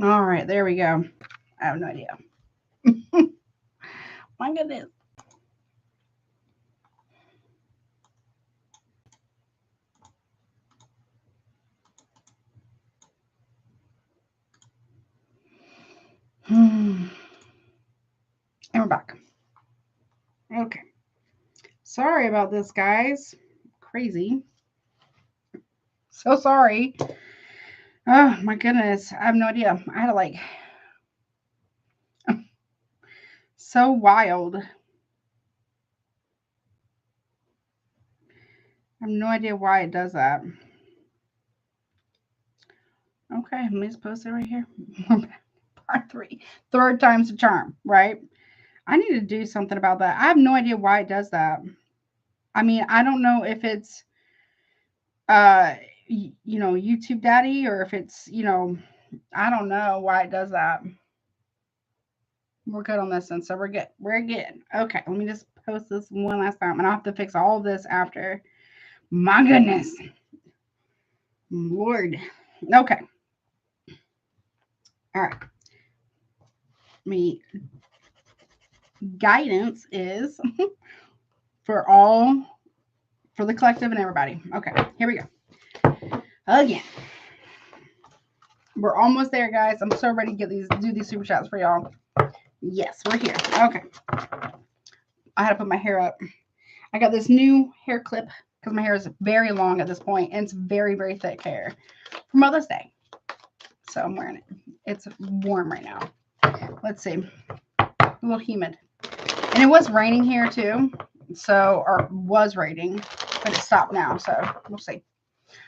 All right, there we go. I have no idea. My goodness. And we're back. Okay. Sorry about this, guys. Crazy. So sorry. Oh my goodness. I have no idea. I had to like so wild. I have no idea why it does that. Okay, let me just post it right here. Part three. Third time's the charm, right? I need to do something about that. I have no idea why it does that. I mean, I don't know if it's uh YouTube daddy, or if it's, I don't know why it does that. We're good on this one, so we're good. We're good. Okay, let me just post this one last time, and I'll have to fix all of this after. My goodness. Lord. Okay. All right. Me guidance is for the collective and everybody. Okay, here we go. Again. We're almost there, guys. I'm so ready to do these super chats for y'all. Yes, we're here. Okay. I had to put my hair up. I got this new hair clip because my hair is very long at this point, and it's very, very thick hair for Mother's Day. So I'm wearing it. It's warm right now. Let's see. A little humid. And it was raining here too. So, or was raining, but it stopped now. So we'll see.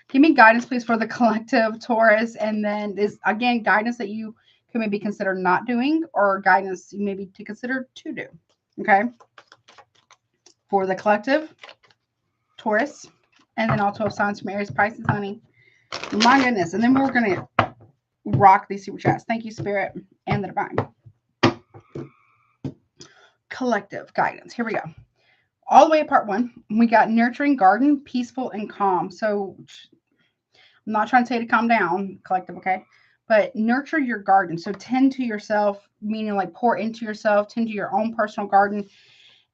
Give me guidance, please, for the collective, Taurus. And then this, again, guidance that you can maybe consider not doing, or guidance maybe to consider to do. Okay. For the collective, Taurus. And then also signs from Aries, Pisces, honey. My goodness. And then we're going to rock these super chats. Thank you, Spirit and the Divine. Collective guidance. Here we go. All the way at part one, we got nurturing garden, peaceful and calm. So I'm not trying to say to calm down, collective, okay? But nurture your garden. So tend to yourself, meaning like pour into yourself, tend to your own personal garden.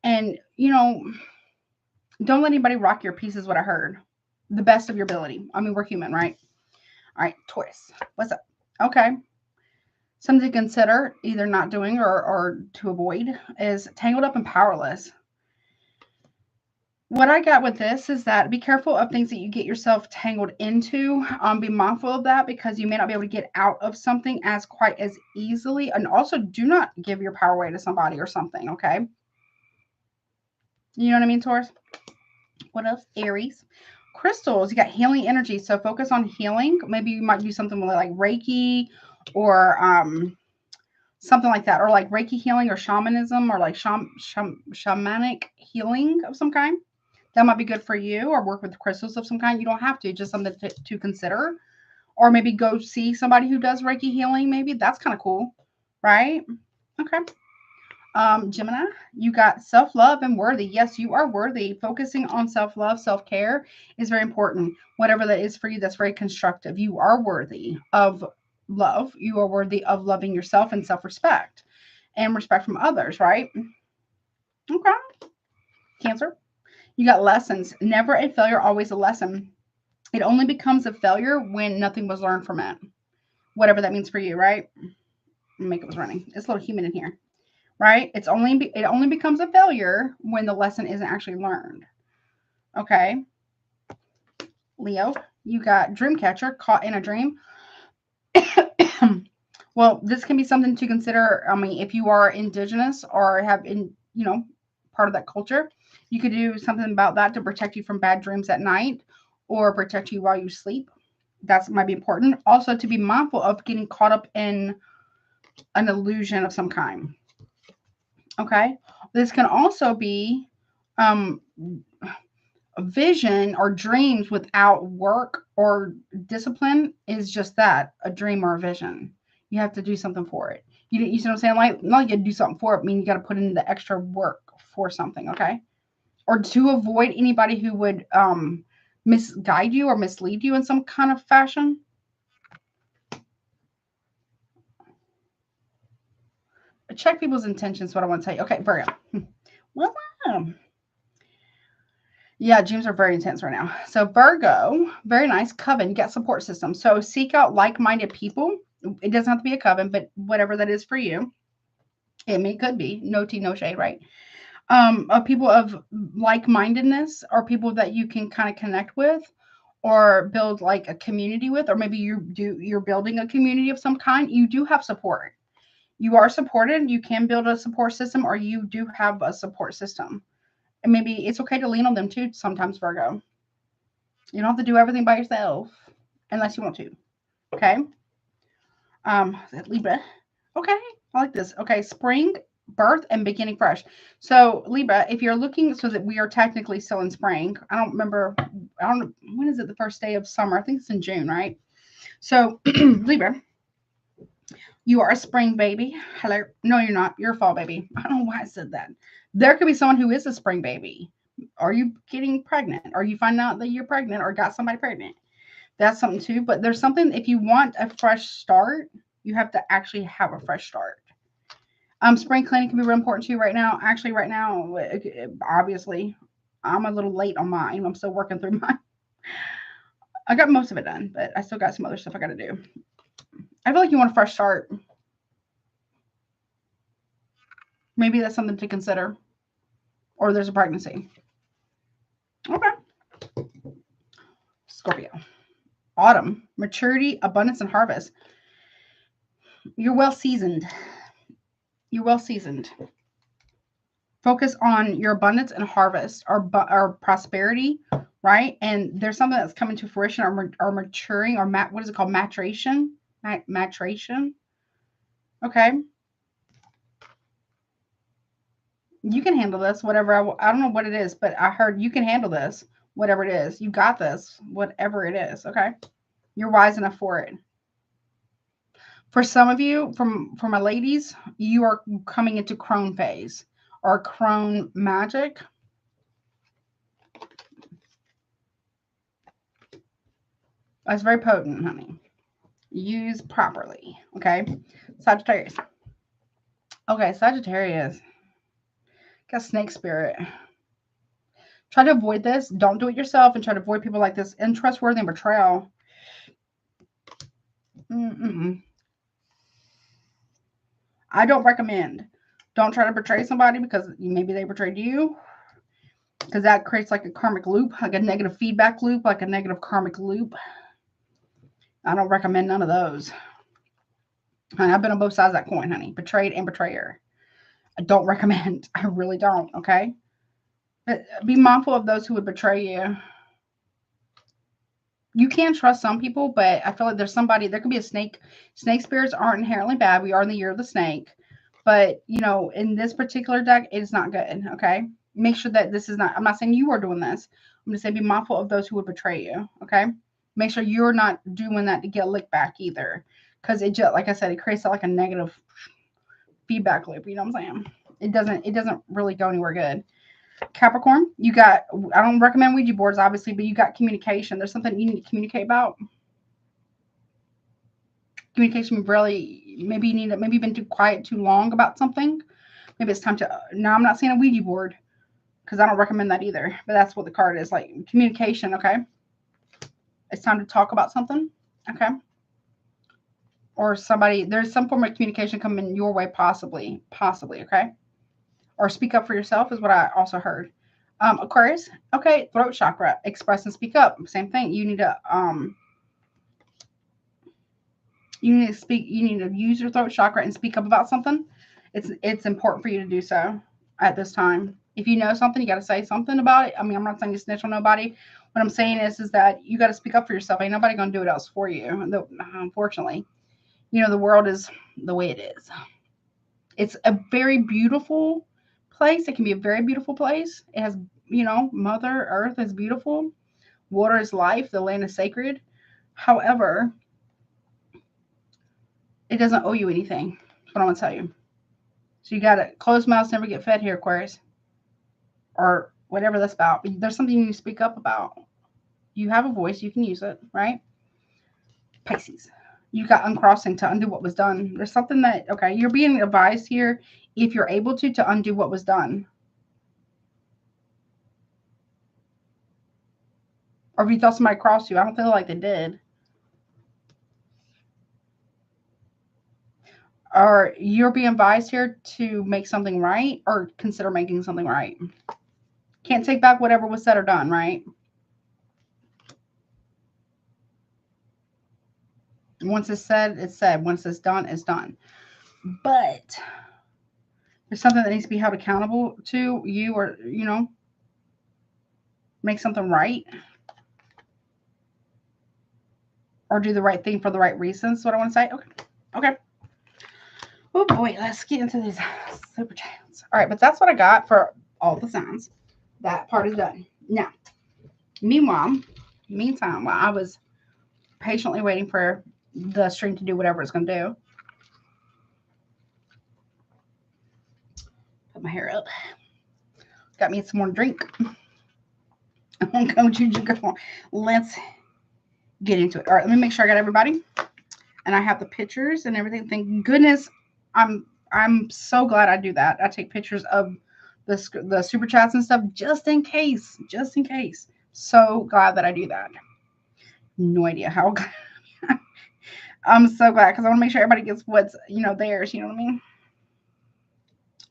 And, don't let anybody rock your peace is what I heard. The best of your ability. I mean, we're human, right? All right, Taurus. What's up? Okay. Something to consider, either not doing or to avoid, is tangled up and powerless. What I got with this is that be careful of things that you get yourself tangled into. Be mindful of that, because you may not be able to get out of something as quite as easily. And also, do not give your power away to somebody or something, okay? You know what I mean, Taurus? What else? Aries. Crystals. You got healing energy, so focus on healing. Maybe you might do something with like Reiki, or something like that, or like Reiki healing, or shamanism, or like shamanic healing of some kind. That might be good for you, or work with crystals of some kind. You don't have to, just something to consider. Or maybe go see somebody who does Reiki healing. Maybe that's kind of cool, right? Okay. Gemini, you got self-love and worthy. Yes, you are worthy. Focusing on self-love, self-care is very important. Whatever that is for you, that's very constructive. You are worthy of love. You are worthy of loving yourself and self-respect and respect from others, right? Okay. Cancer, you got lessons. Never a failure, always a lesson. It only becomes a failure when nothing was learned from it. Whatever that means for you, right? Makeup was running. It's a little humid in here, right? It only becomes a failure when the lesson isn't actually learned. Okay. Leo, you got dream catcher, caught in a dream. Well, this can be something to consider. I mean, if you are indigenous or have part of that culture, you could do something about that to protect you from bad dreams at night, or protect you while you sleep. That might be important. Also, to be mindful of getting caught up in an illusion of some kind. Okay. This can also be um, a vision or dreams without work or discipline is just that, a dream or a vision. You have to do something for it. You see what I'm saying? Like, not like you got to do something for it. I mean, you got to put in the extra work for something, okay? Or to avoid anybody who would misguide you or mislead you in some kind of fashion. check people's intentions, what I want to tell you. Okay, Virgo. Well, yeah, dreams are very intense right now. So Virgo, very nice. Coven, get support system. So seek out like-minded people. It doesn't have to be a coven, but whatever that is for you. Could be. No tea, no shade, right? Of people of like-mindedness, or people that you can kind of connect with or build like a community with, or maybe you're building a community of some kind. You do have support. You are supported. You can build a support system, or you do have a support system. And maybe it's okay to lean on them too sometimes, Virgo. You don't have to do everything by yourself unless you want to. Okay. Libra. Okay. I like this. Okay. Spring, birth, and beginning fresh. So Libra, if you're looking, so that we are technically still in spring. I don't remember. I don't know. When is it the first day of summer? I think it's in June, right? So Libra, you are a spring baby. Hello. No, you're not. You're a fall baby. I don't know why I said that. There could be someone who is a spring baby. Are you getting pregnant? Or you find out that you're pregnant or got somebody pregnant? That's something too. But there's something, if you want a fresh start, you have to actually have a fresh start. Spring cleaning can be real important to you right now. Actually, right now, obviously, I'm a little late on mine. I'm still working through mine. I got most of it done, but I still got some other stuff I got to do. I feel like you want a fresh start. Maybe that's something to consider. Or there's a pregnancy. Okay. Scorpio. Autumn. Maturity, abundance, and harvest. You're well seasoned. You're well seasoned. Focus on your abundance and harvest, or prosperity, right? And there's something that's coming to fruition, or maturing, or what is it called? Maturation. Maturation. Okay. You can handle this, whatever. I don't know what it is, but I heard you can handle this, whatever it is. You got this, whatever it is. Okay. You're wise enough for it. For some of you, for my ladies, you are coming into crone phase or crone magic. That's very potent, honey. Use properly. Okay. Sagittarius. Okay, Sagittarius. Got snake spirit. Try to avoid this. Don't do it yourself, and try to avoid people like this. Untrustworthy and betrayal. I don't recommend. Don't try to betray somebody because maybe they betrayed you. Because that creates like a karmic loop, like a negative feedback loop, like a negative karmic loop. I don't recommend none of those. And I've been on both sides of that coin, honey. Betrayed and betrayer. I don't recommend. I really don't, okay? But be mindful of those who would betray you. You can trust some people, but I feel like there's somebody, there could be a snake. Snake spirits aren't inherently bad. We are in the year of the snake. But, you know, in this particular deck, it is not good, okay? Make sure that this is not, I'm not saying you are doing this. I'm going to say be mindful of those who would betray you, okay? Make sure you're not doing that to get licked back either. Because it just, like I said, it creates like a negative feedback loop, you know what I'm saying? It doesn't really go anywhere good. Capricorn, you got, I don't recommend Ouija boards, obviously, but you got communication. There's something you need to communicate about. Communication really, maybe you've been too quiet too long about something. Maybe it's time to, now I'm not saying a Ouija board because I don't recommend that either, but that's what the card is, like communication, okay? It's time to talk about something, okay? Or somebody, there's some form of communication coming your way, possibly, okay? Or speak up for yourself is what I also heard. Aquarius, okay, throat chakra, express and speak up. Same thing. You need to speak. You need to use your throat chakra and speak up about something. It's important for you to do so at this time. If you know something, you got to say something about it. I mean, I'm not saying you snitch on nobody. What I'm saying is that you got to speak up for yourself. Ain't nobody gonna do it else for you. Unfortunately, you know, the world is the way it is. It's a very beautiful place. It can be a very beautiful place. It has, you know, Mother Earth is beautiful. Water is life. The land is sacred. However, it doesn't owe you anything. That's what I want to tell you. So you got to close mouths never get fed here, Aquarius. Or whatever that's about. There's something you need to speak up about. You have a voice. You can use it, right? Pisces. You got uncrossing to undo what was done. There's something that, okay, you're being advised here, if you're able to undo what was done. Or if you thought somebody crossed you, I don't feel like they did. Or you're being advised here to make something right or consider making something right. Can't take back whatever was said or done, right? Once it's said, it's said. Once it's done, it's done. But there's something that needs to be held accountable to you, or, you know, make something right. Or do the right thing for the right reasons, is what I want to say. Okay. Okay. Oh boy, let's get into these super chats. All right, but that's what I got for all the signs. That part is done. Now, meantime, while I was patiently waiting for the stream to do whatever it's going to do, put my hair up. Got me some more drink. I'm going to go JuJu go. Let's get into it. All right, let me make sure I got everybody. And I have the pictures and everything. Thank goodness. I'm so glad I do that. I take pictures of the super chats and stuff just in case. Just in case. So glad that I do that. No idea how. I'm so glad because I want to make sure everybody gets what's, you know, theirs. You know what I mean?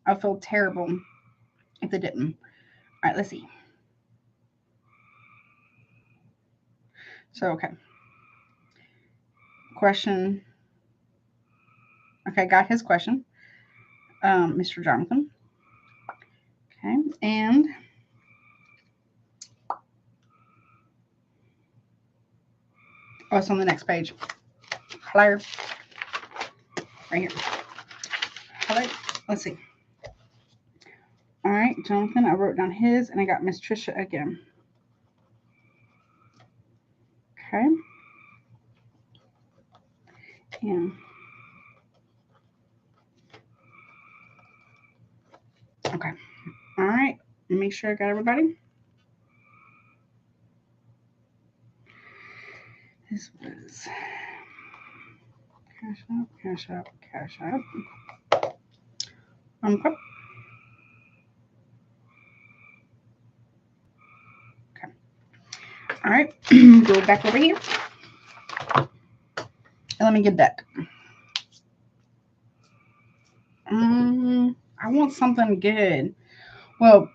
I feel terrible if they didn't. All right, let's see. So, okay. Question. Okay, got his question. Mr. Jonathan. Okay, and oh, it's on the next page. Hello. Right here. Hello. Let's see. All right, Jonathan, I wrote down his, and I got Miss Trisha again. Okay. And okay. All right. Make sure I got everybody. This was cash out, cash out, cash out. Okay. Okay. All right. Go back over here. And let me get that. I want something good. Well,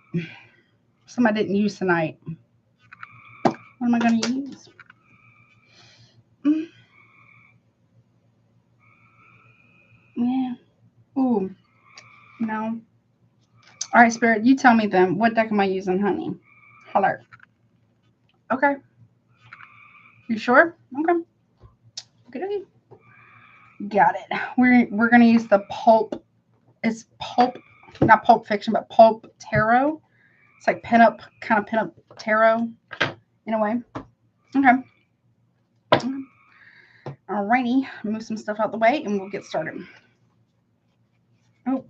some I didn't use tonight. What am I going to use? Yeah. Ooh. No. All right, Spirit, you tell me then. What deck am I using, honey? Holler. Okay. You sure? Okay. Okay. Got it. We're gonna use the pulp. It's pulp, not pulp fiction, but pulp tarot. It's like pinup tarot in a way. Okay. Alrighty. Move some stuff out the way and we'll get started. Oh.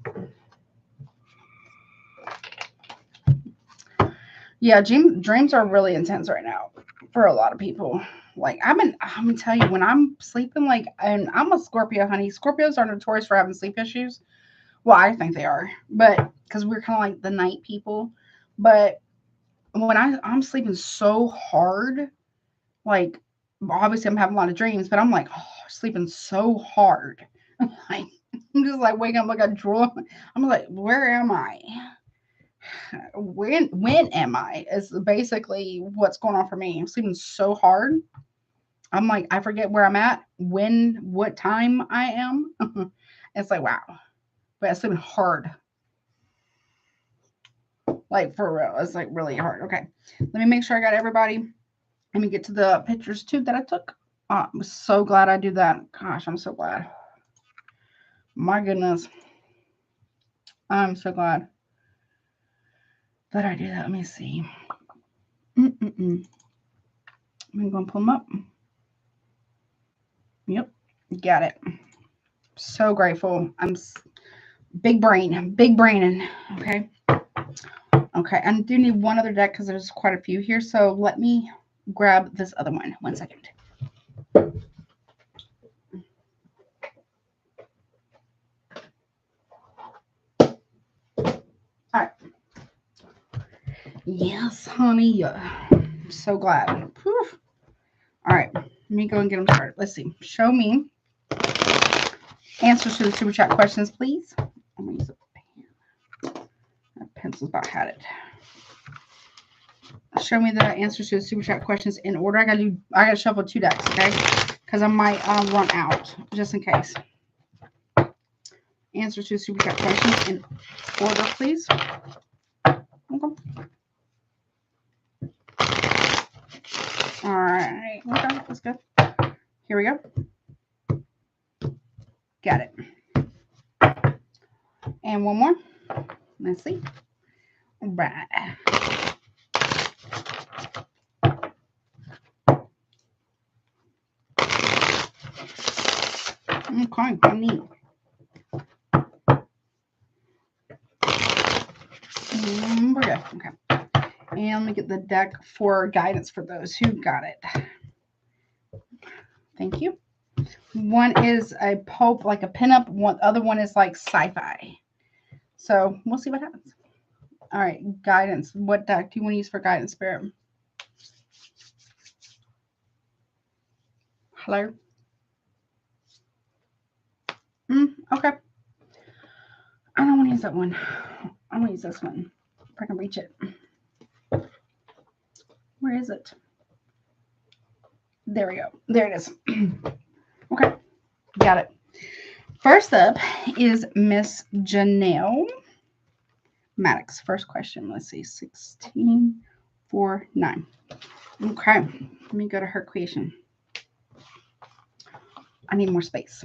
Yeah, dreams are really intense right now for a lot of people. Like I'm gonna tell you, when I'm sleeping, like, and I'm a Scorpio, honey. Scorpios are notorious for having sleep issues. Well, I think they are, but because we're kind of like the night people. But when I'm sleeping so hard, like obviously I'm having a lot of dreams, but I'm like, oh, sleeping so hard. Like, I'm just like waking up like a draw. I'm like, where am I? When am I? Is basically what's going on for me. I'm sleeping so hard. I'm like, I forget where I'm at, what time I am. It's like, wow. But I'm sleeping hard. Like, for real. It's like really hard. Okay. Let me make sure I got everybody. Let me get to the pictures too that I took. I'm so glad I do that. Gosh, I'm so glad. My goodness. I'm so glad that I do that. Let me see. I'm going to pull them up. Yep. Got it. So grateful. I'm big braining. Okay. Okay. I do need one other deck because there's quite a few here. So let me grab this other one. 1 second. Yes, honey. I'm so glad. Whew. All right. Let me go and get them started. Let's see. Show me answers to the super chat questions, please. I'm going to use a pen. That pencil's about had it. Show me the answers to the super chat questions in order. I gotta shuffle 2 decks, okay? Because I might run out, just in case. Answers to the super chat questions in order, please. Okay. All right. Okay, that's good. Here we go. Got it. And one more. Let's see. All right. Okay, neat. We're good. Okay. And let me get the deck for guidance for those who got it. Thank you. One is a pulp, like a pinup. One other one is like sci-fi. So we'll see what happens. All right, guidance. What deck do you want to use for guidance, Spirit? Hello? Okay. I don't want to use that one. I'm going to use this one. If I can reach it. Where is it? There we go. There it is. Okay. Got it. First up is Miss Genelle Maddox. First question. Let's see. 1649. Okay. Let me go to her creation. I need more space.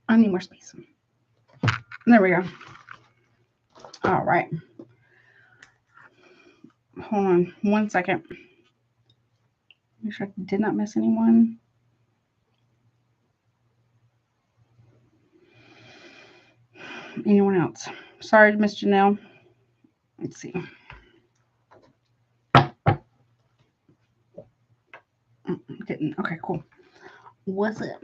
I need more space. There we go. All right. Hold on 1 second. Make sure I did not miss anyone. Anyone else? Sorry, Miss Genelle. Let's see. Didn't. Okay, cool. What's it?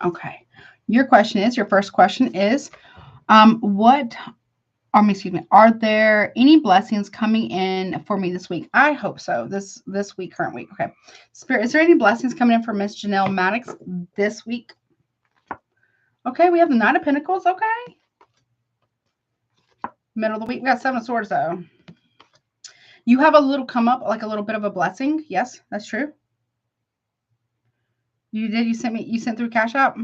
Okay. Your first question is, are there any blessings coming in for me this week? I hope so. This week, current week. Okay. Spirit, is there any blessings coming in for Miss Genelle Maddox this week? Okay, we have the Knight of Pentacles. Okay. Middle of the week, we got 7 of Swords though. You have a little come up, like a little bit of a blessing. Yes, that's true. You did. You sent through Cash App.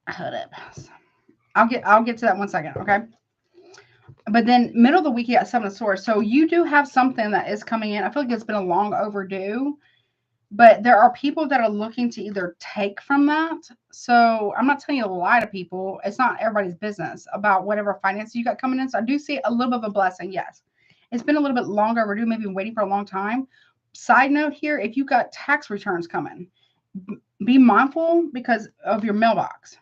Hold up. I'll get to that 1 second. Okay. But then middle of the week, you got 7 of Swords. So you do have something that is coming in. I feel like it's been a long overdue. But there are people that are looking to either take from that. So I'm not telling you to lie to people. It's not everybody's business about whatever finances you got coming in. So I do see a little bit of a blessing. Yes. It's been a little bit longer overdue, maybe waiting for a long time. Side note here, if you got tax returns coming, be mindful because of your mailbox.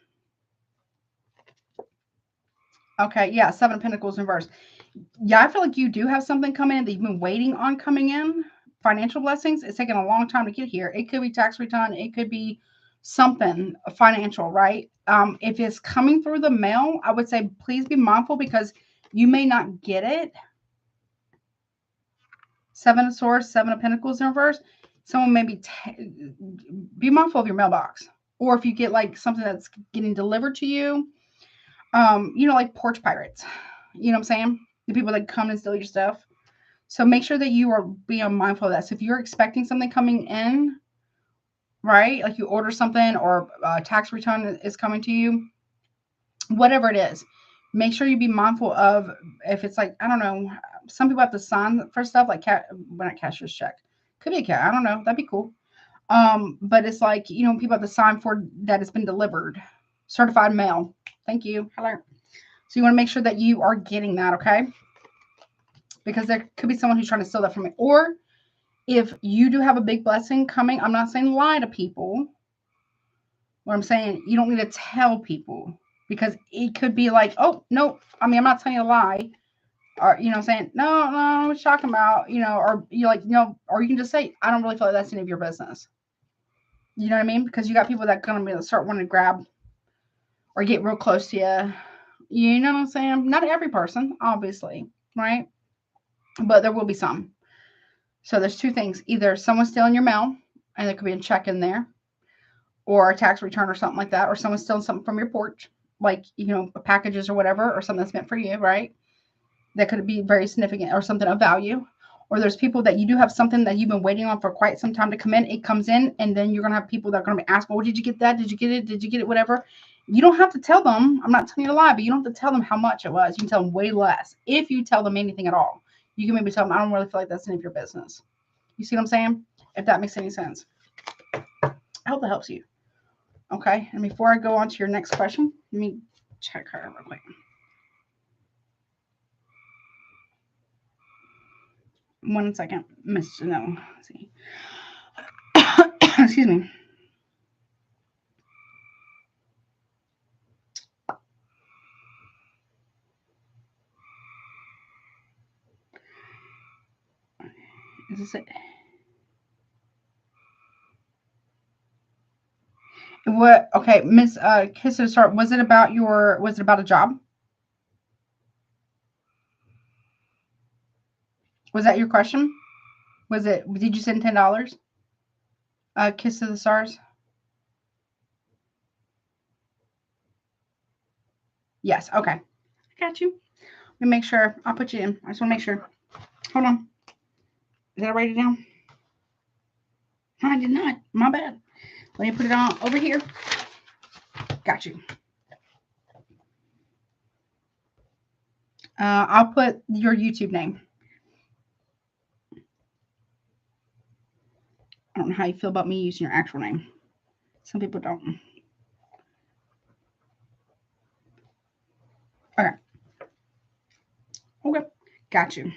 Okay, yeah, 7 of Pentacles in reverse. Yeah, I feel like you do have something coming in that you've been waiting on coming in. Financial blessings. It's taken a long time to get here. It could be tax return. It could be something financial, right? If it's coming through the mail, I would say please be mindful because you may not get it. 7 of Swords, 7 of Pentacles in reverse. Someone may be mindful of your mailbox. Or if you get like something that's getting delivered to you, like porch pirates. You know what I'm saying? The people that come and steal your stuff. So make sure that you are being mindful of that. So if you're expecting something coming in, right? Like you order something or a tax return is coming to you, whatever it is, make sure you be mindful of if it's like, I don't know, some people have to sign for stuff like not cashier's check. Could be a cat. I don't know. That'd be cool. But it's like, people have to sign for that it's been delivered. Certified mail. Thank you. Hello. So you want to make sure that you are getting that, okay? Because there could be someone who's trying to steal that from me. Or if you do have a big blessing coming, I'm not saying lie to people. What I'm saying, you don't need to tell people because it could be like, oh, no, I'm not telling you a lie. Or, saying, no, what you talking about, or you're like, or you can just say, I don't really feel like that's any of your business. Because you got people that kind of start wanting to grab or get real close to you You know what I'm saying? Not every person, obviously, right? But there will be some. So there's two things. Either someone's stealing your mail, and there could be a check in there, or a tax return or something like that, or someone's stealing something from your porch, like, packages or whatever, or something that's meant for you, right? That could be very significant or something of value. Or there's people that you do have something that you've been waiting on for quite some time to come in. It comes in, and then you're going to have people that are going to be asking, well, did you get that? Did you get it? Did you get it? Whatever. You don't have to tell them. I'm not telling you to lie, but you don't have to tell them how much it was. You can tell them way less. If you tell them anything at all, you can maybe tell them, I don't really feel like that's any of your business. You see what I'm saying? If that makes any sense. I hope that helps you. Okay. And before I go on to your next question, let me check her real quick. One second, Miss Genelle. Let's see. Excuse me. Is this it? What? Okay, Miss Kisser, sorry. Was it about a job? Was that your question? Did you send $10? Kiss of the Stars? Yes, okay. I got you. Let me make sure. I'll put you in. I just want to make sure. Hold on. Did I write it down? No, I did not. My bad. Let me put it on over here. Got you. I'll put your YouTube name. I don't know how you feel about me using your actual name. Some people don't. Okay. Okay. Got you.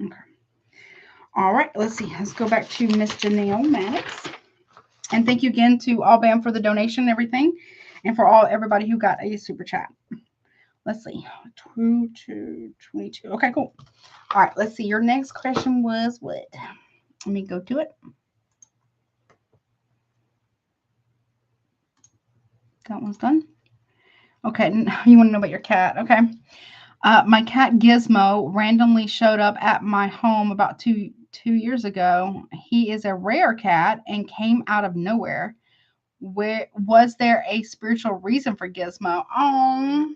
Okay. All right. Let's see. Let's go back to Miss Genelle Maddox. And thank you again to all BAM for the donation and everything. And for everybody who got a super chat. Let's see. 2 to 22. Okay, cool. All right. Let's see. Your next question was what? Let me go to it. That one's done. Okay. You want to know about your cat? Okay. My cat Gizmo randomly showed up at my home about two years ago. He is a rare cat and came out of nowhere. Was there a spiritual reason for Gizmo? Oh,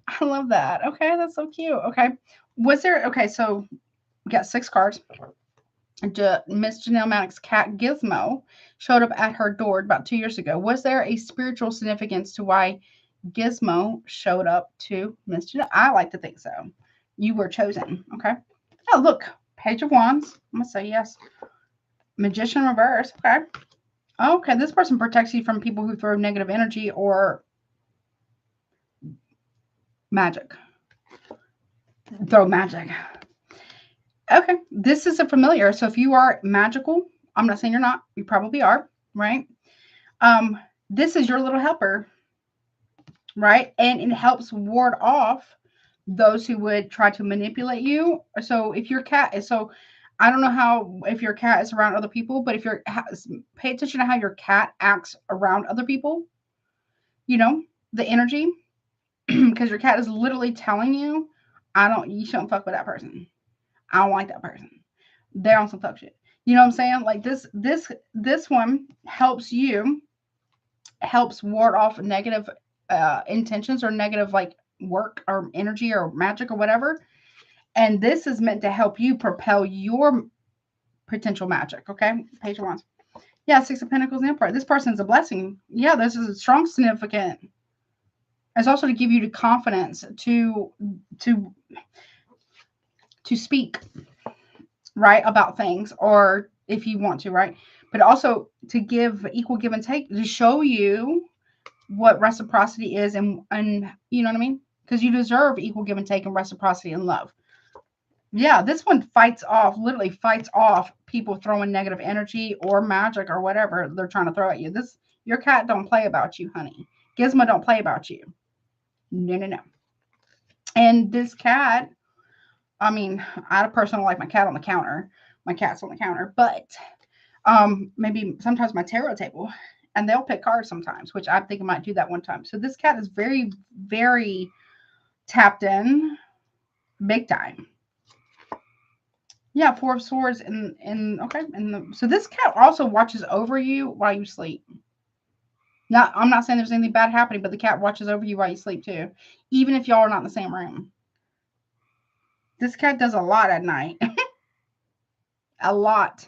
I love that. Okay, that's so cute. Okay. Was there, okay, so we got 6 cards. Miss Genelle Maddox's cat Gizmo showed up at her door about 2 years ago. Was there a spiritual significance to why Gizmo showed up to Miss Genelle? I like to think so. You were chosen. Okay. Oh, look. Page of Wands. I'm going to say yes. Magician reverse. Okay. Okay. This person protects you from people who throw negative energy or magic. Throw magic. Okay. This is a familiar. So if you are magical, I'm not saying you're not. You probably are. Right. This is your little helper. Right. And it helps ward off those who would try to manipulate you. So if your cat is I don't know if your cat is around other people, but if pay attention to how your cat acts around other people, the energy, because your cat is literally telling you, you shouldn't fuck with that person. I don't like that person. They're on some fuck shit. You know what I'm saying? Like this one helps ward off negative intentions or negative like work or energy or magic or whatever. And this is meant to help you propel your potential magic. Okay. Page of Wands. Yeah. 6 of Pentacles and Emperor. This person's a blessing. Yeah. This is a strong significant. It's also to give you the confidence to speak right about things, or if you want to, right. But also to give equal give and take, to show you what reciprocity is, and you know what I mean? Because you deserve equal give and take and reciprocity and love. Yeah, this one literally fights off people throwing negative energy or magic or whatever they're trying to throw at you. Your cat don't play about you, honey. Gizmo don't play about you. No. And this cat, I mean, I personally like my cat on the counter. My cat's on the counter, but maybe sometimes my tarot table and they'll pick cards sometimes, which I think I might do that one time. So this cat is very, very tapped in, big time. Yeah, Four of Swords okay. So this cat also watches over you while you sleep. Now, I'm not saying there's anything bad happening, but the cat watches over you while you sleep too, even if y'all are not in the same room. This cat does a lot at night. A lot.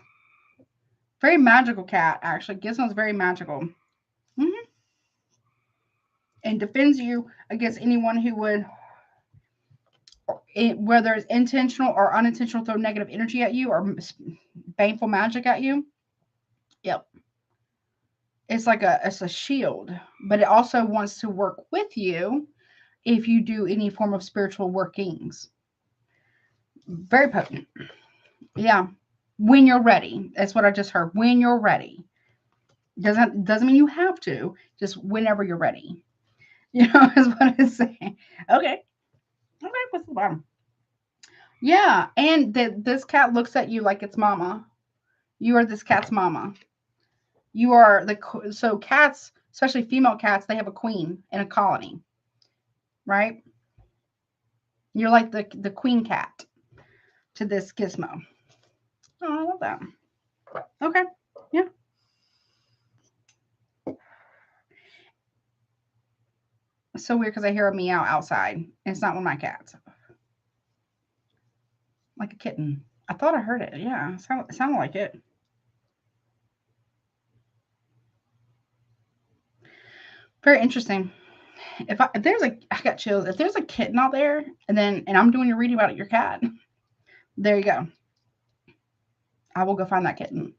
Very magical cat, actually. Gizmo's very magical. And defends you against anyone who would, whether it's intentional or unintentional, throw negative energy at you or baneful magic at you. Yep. It's like it's a shield, but it also wants to work with you if you do any form of spiritual workings. Very potent. Yeah. When you're ready. That's what I just heard. When you're ready. Doesn't mean you have to. Just whenever you're ready. You know, is what it's saying. Okay. What's the bottom? Yeah. And this cat looks at you like it's mama. You are this cat's mama. You are so cats, especially female cats, they have a queen in a colony. Right? You're like the queen cat to this gizmo. Oh, I love that. Okay. Yeah. It's so weird because I hear a meow outside. And it's not one of my cats. Like a kitten. I thought I heard it. Yeah. It sounded like it. Very interesting. I got chills. If there's a kitten out there and I'm doing your reading about your cat, there you go. I will go find that kitten.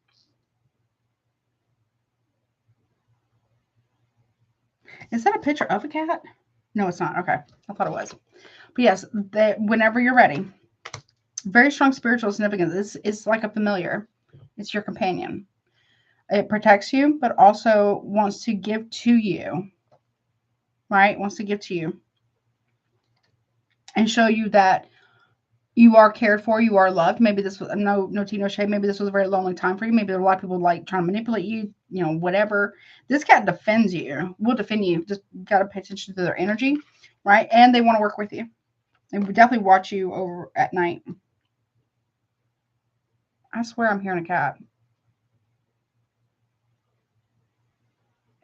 Is that a picture of a cat? No, it's not. Okay. I thought it was. But yes, whenever you're ready. Very strong spiritual significance. It's like a familiar. It's your companion. It protects you, but also wants to give to you. Right? Wants to give to you. And show you that you are cared for, you are loved. Maybe this was no tea, no shade. Maybe this was a very lonely time for you. Maybe there are a lot of people like trying to manipulate you, whatever. This cat defends you, will defend you. Just got to pay attention to their energy, right? And they want to work with you. They would definitely watch you over at night. I swear I'm hearing a cat.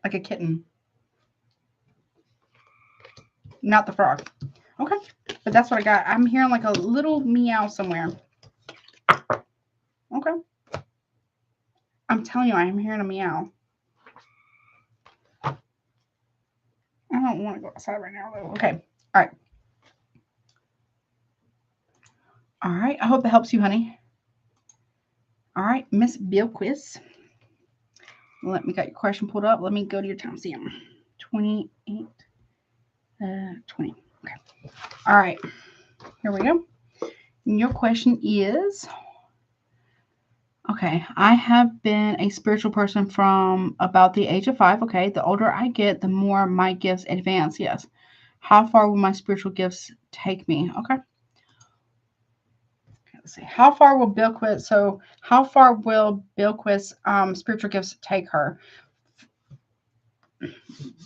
Like a kitten. Not the frog. Okay. But that's what I got. I'm hearing like a little meow somewhere. Okay. I'm telling you, I'm hearing a meow. I don't want to go outside right now, though. Okay. All right. All right. I hope that helps you, honey. All right. Miss Bilqis. Let me get your question pulled up. Let me go to your time stamp. 28. 20. Okay. All right. Here we go. And your question is, okay, I have been a spiritual person from about the age of 5. Okay. The older I get, the more my gifts advance. Yes. How far will my spiritual gifts take me? Okay. Let's see. How far will Bilqis spiritual gifts take her?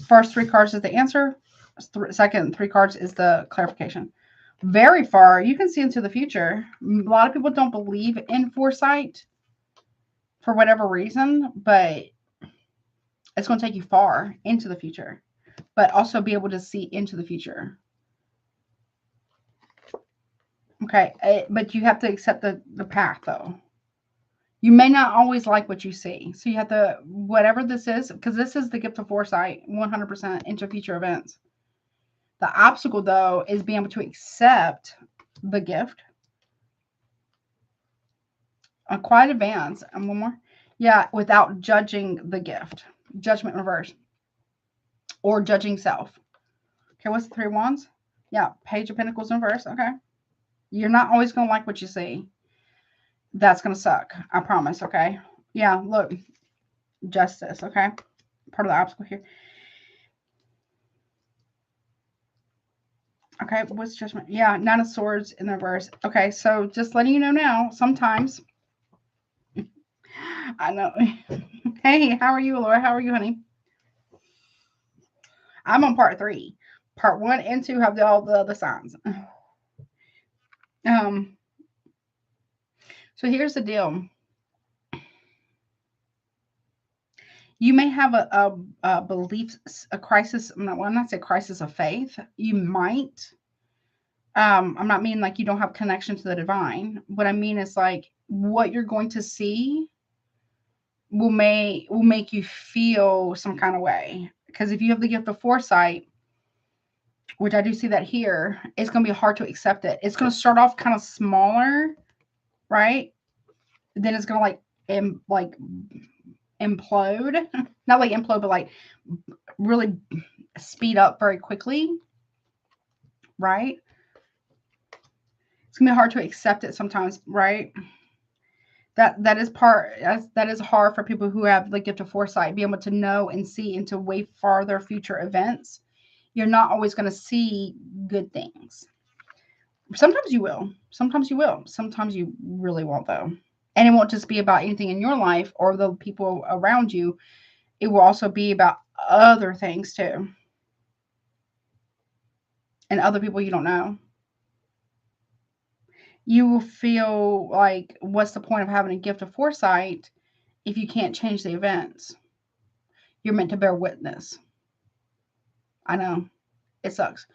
First 3 cards is the answer. Second 3 cards is the clarification. Very far. You can see into the future. A lot of people don't believe in foresight for whatever reason, but it's going to take you far into the future, but also be able to see into the future. Okay, but you have to accept the path, though. You may not always like what you see. So you have to, whatever this is, because this is the gift of foresight, 100% into future events. The obstacle, though, is being able to accept the gift. Quite advanced. And one more. Yeah, without judging the gift. Judgment reverse. Or judging self. Okay, what's the 3 of Wands? Yeah, Page of Pentacles in reverse. Okay. You're not always going to like what you see. That's going to suck. I promise, okay? Yeah, look. Justice, okay? Part of the obstacle here. Okay, what's Judgment? Yeah, 9 of Swords in the reverse. Okay, so just letting you know now, sometimes I know. Hey, how are you, Laura? How are you, honey? I'm on part 3. Part 1 and 2 have all the other signs. Um, so here's the deal. You may have a belief, a crisis. Well, I'm not say crisis of faith. You might. I'm not meaning like you don't have connection to the divine. What I mean is like what you're going to see will make you feel some kind of way. Because if you have the gift of foresight, which I do see that here, it's going to be hard to accept it. It's going to start off kind of smaller, right? Then it's going to like implode. Not like implode, but like really speed up very quickly, right? It's going to be hard to accept it sometimes, right? That is hard for people who have the gift of foresight, be able to know and see into way farther future events. You're not always going to see good things. Sometimes you will. Sometimes you will. Sometimes you really won't, though. And it won't just be about anything in your life or the people around you. It will also be about other things too. And other people you don't know. You will feel like, what's the point of having a gift of foresight if you can't change the events? You're meant to bear witness. I know. It sucks.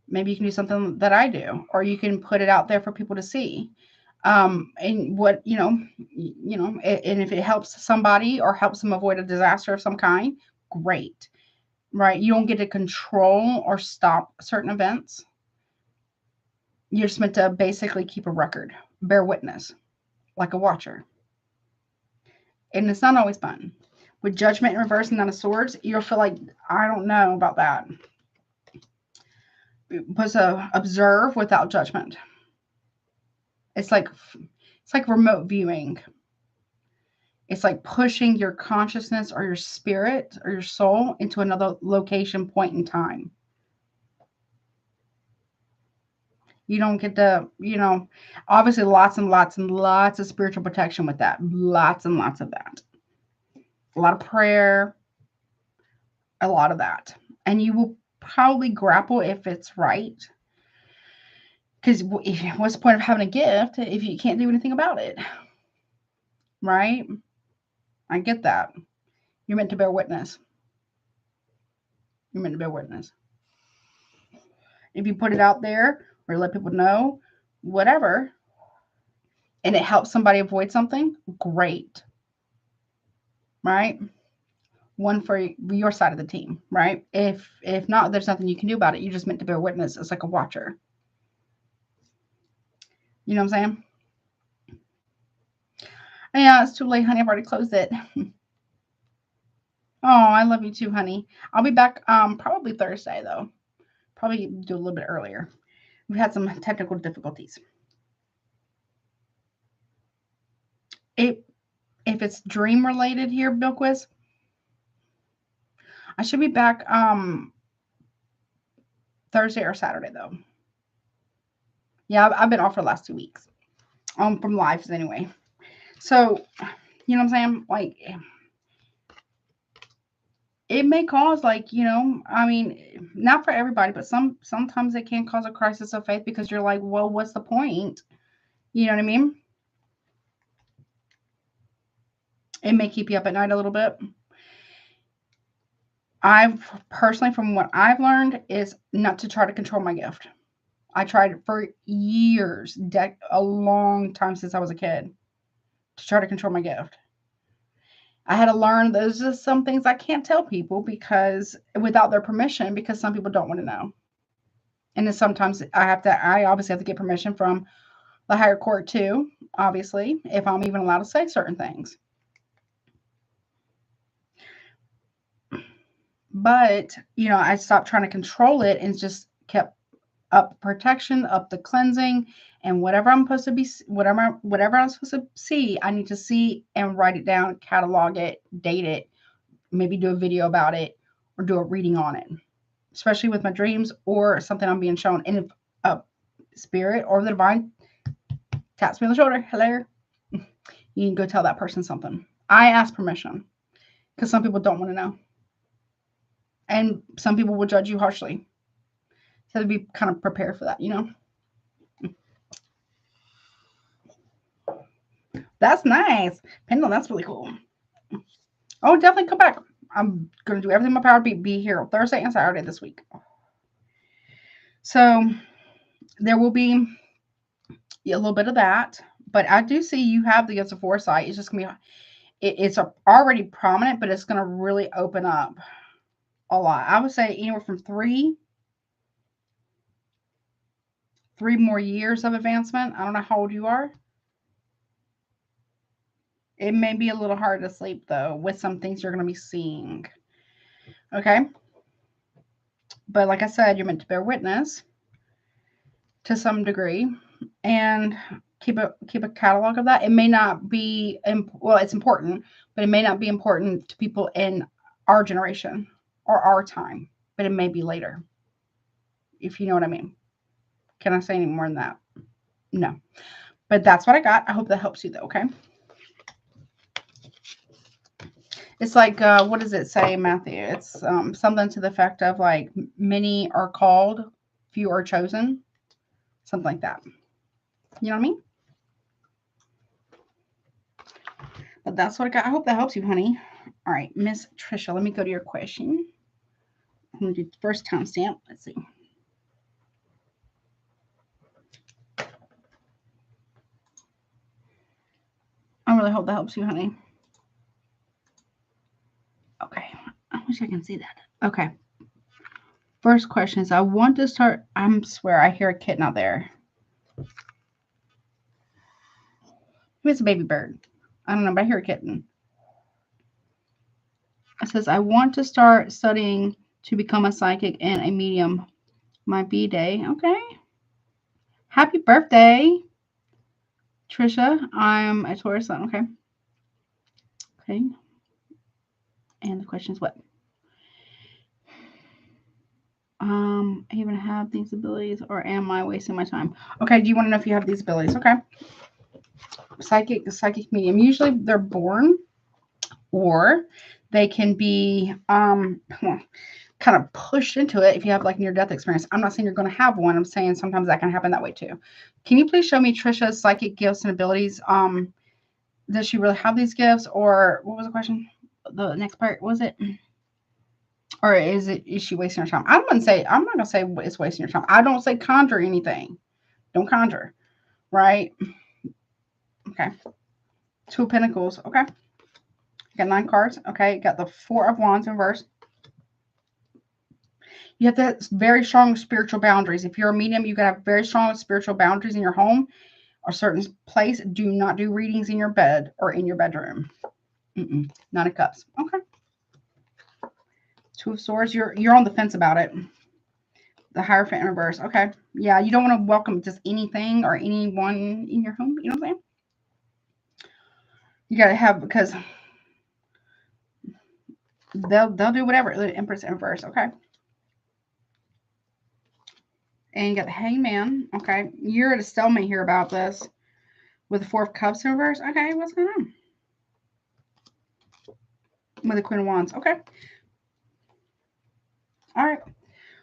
Maybe you can do something that I do, or you can put it out there for people to see. And what, and if it helps somebody or helps them avoid a disaster of some kind, great, right? You don't get to control or stop certain events. You're just meant to basically keep a record, bear witness, like a watcher. And it's not always fun. With judgment in reverse and Nine of Swords, you'll feel like, I don't know about that. But to observe without judgment. It's like remote viewing. It's like pushing your consciousness or your spirit or your soul into another location, point in time. You don't get to, obviously lots and lots and lots of spiritual protection with that. Lots and lots of that. A lot of prayer, a lot of that. And you will probably grapple if it's right. Because what's the point of having a gift if you can't do anything about it? Right? I get that. You're meant to bear witness. You're meant to bear witness. If you put it out there or let people know, whatever, and it helps somebody avoid something, great. Right? One for your side of the team, right? If not, there's nothing you can do about it. You're just meant to bear witness. It's like a watcher. You know what I'm saying? Yeah, it's too late, honey. I've already closed it. Oh, I love you too, honey. I'll be back probably Thursday, though. Probably do a little bit earlier. We've had some technical difficulties. If it's dream related here, Bilqis, I should be back Thursday or Saturday, though. Yeah, I've been off for the last 2 weeks. From lives anyway. So, you know what I'm saying? Like, it may cause not for everybody, but sometimes it can cause a crisis of faith because you're like, well, what's the point? You know what I mean? It may keep you up at night a little bit. I've personally, from what I've learned, is not to try to control my gift. I tried for years, a long time since I was a kid, to try to control my gift. I had to learn those are some things I can't tell people because without their permission, because some people don't want to know. And then sometimes I obviously have to get permission from the higher court too, obviously, if I'm even allowed to say certain things. But, I stopped trying to control it and just kept up protection, up the cleansing, and whatever I'm supposed to be, whatever I'm supposed to see, I need to see and write it down, catalog it, date it, maybe do a video about it or do a reading on it, especially with my dreams or something I'm being shown. And if a spirit or the divine taps me on the shoulder, hello, you can go tell that person something. I ask permission because some people don't want to know. And some people will judge you harshly. So to be kind of prepared for that, you know? That's nice. Pendulum, that's really cool. Oh, definitely come back. I'm going to do everything in my power to be here Thursday and Saturday this week. So there will be a little bit of that. But I do see you have the gifts of foresight. It's just going to be, it's already prominent, but it's going to really open up a lot. I would say anywhere from three more years of advancement. I don't know how old you are. It may be a little hard to sleep, though, with some things you're going to be seeing. Okay? But like I said, you're meant to bear witness to some degree and keep a catalog of that. It may not be, well, it's important, but it may not be important to people in our generation or our time, but it may be later, if you know what I mean. Can I say any more than that? No. But that's what I got. I hope that helps you, though, okay? It's like, what does it say, Matthew? It's something to the effect of, like, many are called, few are chosen. Something like that. You know what I mean? But that's what I got. I hope that helps you, honey. All right, Miss Trisha, let me go to your question. I'm going to do the first timestamp. Let's see. I really hope that helps you, honey. Okay. I wish I can see that. Okay. First question is, I want to start. I swear I hear a kitten out there. Maybe it's a baby bird. I don't know, but I hear a kitten. It says, I want to start studying to become a psychic and a medium. My B-day. Okay. Happy birthday, Trisha. I'm a Taurus. Okay. Okay. And the question is what? I even have these abilities, or am I wasting my time? Okay, do you want to know if you have these abilities? Okay. Psychic medium. Usually they're born, or they can be kind of pushed into it if you have like near-death experience. I'm not saying you're going to have one. I'm saying sometimes that can happen that way too. Can you please show me Trisha's psychic gifts and abilities? Does she really have these gifts, or what was the question? The next part, was it? Or is she wasting her time? I'm not gonna say it's wasting your time. I don't say conjure anything. Don't conjure, right? Okay. Two of Pentacles. Okay. Got 9 cards. Okay. Got the 4 of Wands in reverse. You have to have very strong spiritual boundaries. If you're a medium, you gotta have very strong spiritual boundaries in your home or certain place. Do not do readings in your bed or in your bedroom. 9 of Cups. Okay. 2 of Swords. You're on the fence about it. The Hierophant in reverse. Okay. Yeah, you don't want to welcome just anything or anyone in your home. You know what I'm saying? You got to have, because they'll do whatever. The Empress in reverse. Okay. And you got the Hangman. Okay. You're at a stalemate here about this with the 4 of Cups in reverse. Okay. What's going on? With the Queen of Wands. Okay. All right.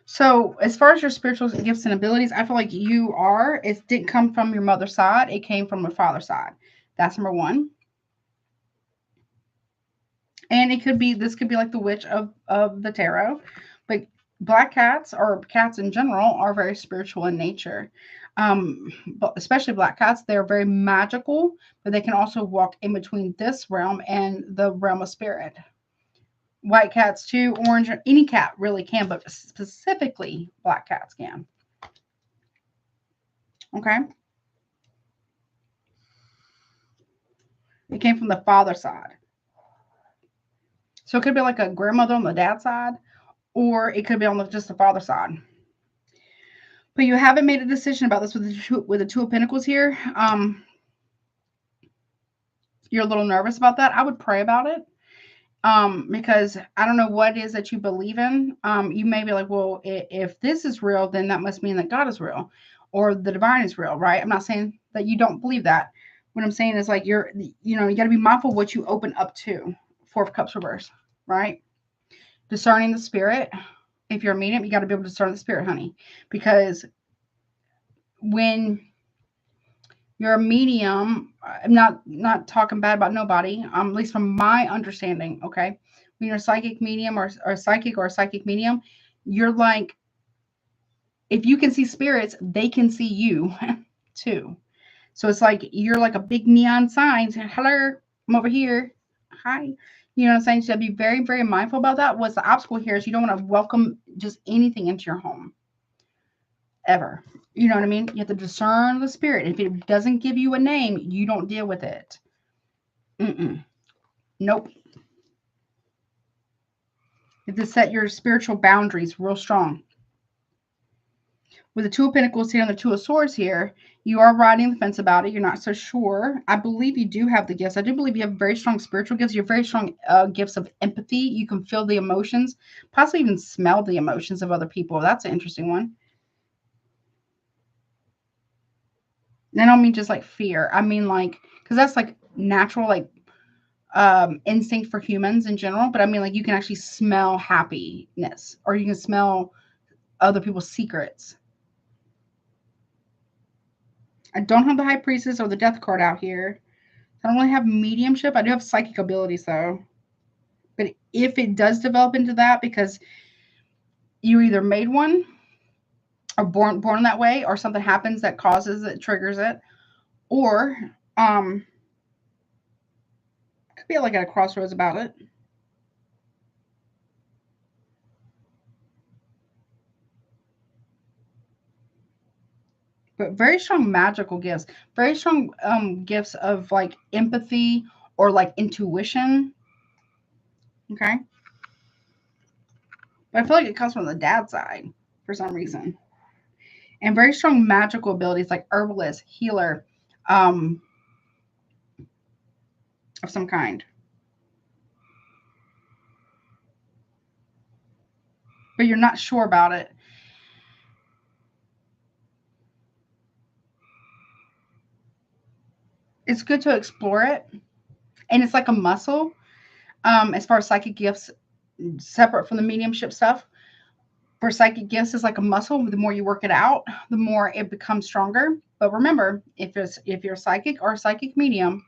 So as far as your spiritual gifts and abilities, I feel like it didn't come from your mother's side. It came from your father's side. That's number 1. And this could be like the witch of the tarot. But black cats, or cats in general, are very spiritual in nature. But especially black cats, they're very magical, but they can also walk in between this realm and the realm of spirit. White cats too, orange, any cat really can, but specifically black cats can. Okay. It came from the father side. So it could be like a grandmother on the dad's side, or it could be on just the father side. But you haven't made a decision about this with the 2 of Pentacles here. You're a little nervous about that. I would pray about it. Because I don't know what it is that you believe in. You may be like, well, if this is real, then that must mean that God is real or the divine is real, right? I'm not saying that you don't believe that, What I'm saying is like you got to be mindful of what you open up to. Four of Cups reverse, right? Discerning the spirit. If you're a medium, you got to be able to discern the spirit, honey. Because when you're a medium, I'm not talking bad about nobody, at least from my understanding, okay? When you're a psychic medium or a psychic medium, you're like, if you can see spirits, they can see you too. So it's like you're like a big neon sign saying, hello, I'm over here. Hi. You know what I'm saying? So be very, very mindful about that. What's the obstacle here is you don't want to welcome just anything into your home. Ever. You know what I mean? You have to discern the spirit. If it doesn't give you a name, you don't deal with it. Nope. You have to set your spiritual boundaries real strong. With the Two of Pentacles here and the Two of Swords here, you are riding the fence about it. You're not so sure. I believe you do have the gifts. I do believe you have very strong spiritual gifts. You have very strong gifts of empathy. You can feel the emotions, possibly even smell the emotions of other people. That's an interesting one. And I don't mean just like fear. I mean like, because that's like natural, like instinct for humans in general. But I mean like you can actually smell happiness, or you can smell other people's secrets. I don't have the High Priestess or the Death card out here. I don't really have mediumship. I do have psychic abilities though. But if it does develop into that because you either made one or born that way, or something happens that causes it, triggers it, or could be like at a crossroads about it. But very strong magical gifts, very strong gifts of like empathy or like intuition. Okay. But I feel like it comes from the dad side for some reason. And very strong magical abilities like herbalist, healer, of some kind. But you're not sure about it. It's good to explore it. And it's like a muscle, as far as psychic gifts, separate from the mediumship stuff. For psychic gifts, is like a muscle. The more you work it out, the more it becomes stronger. But remember, if you're psychic or a psychic medium,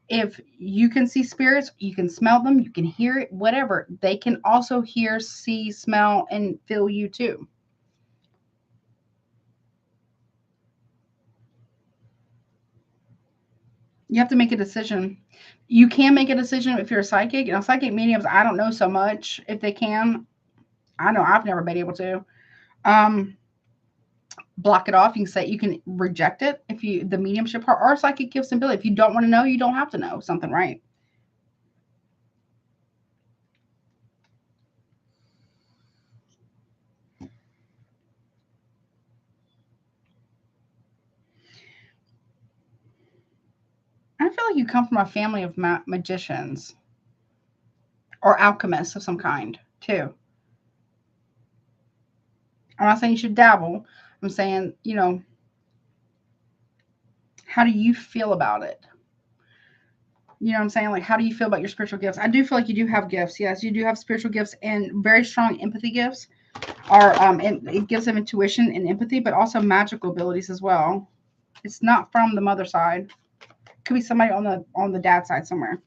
if you can see spirits, you can smell them, you can hear it, whatever. They can also hear, see, smell, and feel you too. You have to make a decision. You can make a decision if you're a psychic. You know, psychic mediums, I don't know so much if they can. I know I've never been able to. Block it off. You can say you can reject it if you the mediumship part or psychic gifts and ability. If you don't want to know, you don't have to know something, right? I feel like you come from a family of magicians or alchemists of some kind too. I'm not saying you should dabble. I'm saying, how do you feel about it? You know what I'm saying? Like, how do you feel about your spiritual gifts? I do feel like you do have gifts. Yes, you do have spiritual gifts and very strong empathy gifts. Are and it gives them intuition and empathy, but also magical abilities as well. It's not from the mother side. Could be somebody on the dad side somewhere.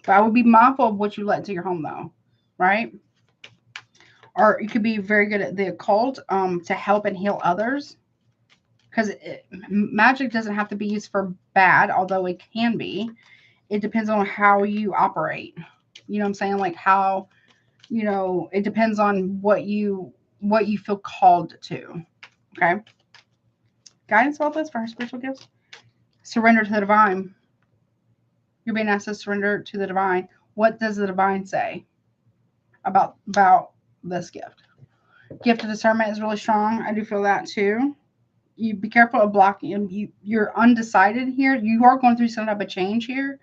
But I would be mindful of what you let into your home, though, right? Or you could be very good at the occult to help and heal others. Because magic doesn't have to be used for bad, although it can be. It depends on how you operate. You know what I'm saying? Like how, it depends on what you feel called to. Okay. Guidance about this for her spiritual gifts. Surrender to the divine. You're being asked to surrender to the divine. What does the divine say about this gift? Gift of discernment is really strong. I do feel that too. You be careful of blocking. You're undecided here. You are going through some type of change here.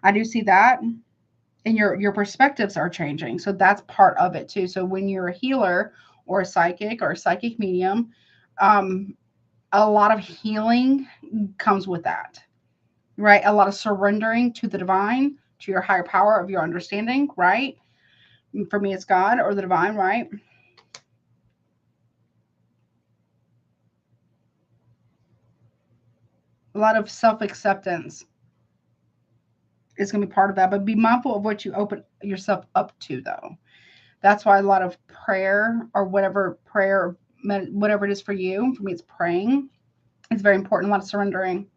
I do see that. And your perspectives are changing. So that's part of it too. So when you're a healer or a psychic medium, a lot of healing comes with that, right? A lot of surrendering to the divine, to your higher power of your understanding, right? For me, it's God or the divine, right? A lot of self-acceptance is going to be part of that, but be mindful of what you open yourself up to, though. That's why a lot of prayer or whatever prayer, whatever it is for you, for me, it's praying. It's very important. A lot of surrendering.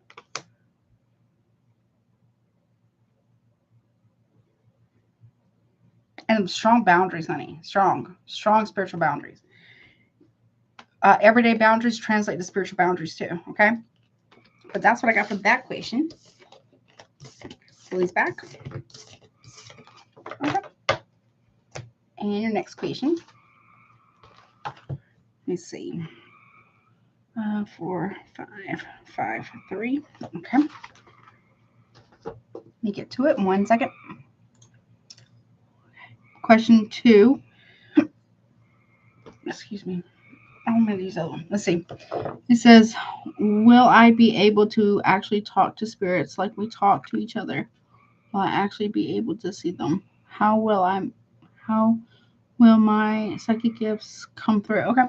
And strong boundaries, honey. Strong spiritual boundaries. Everyday boundaries translate to spiritual boundaries too, okay? But that's what I got for that question. Lily's back. Okay. And your next question. Let's see. 4, 5, 5, 3. Okay. Let me get to it in 1 second. Question 2. Excuse me. I'm going to use that one. Let's see. It says, will I be able to actually talk to spirits like we talk to each other? Will I actually be able to see them? How will my psychic gifts come through? Okay.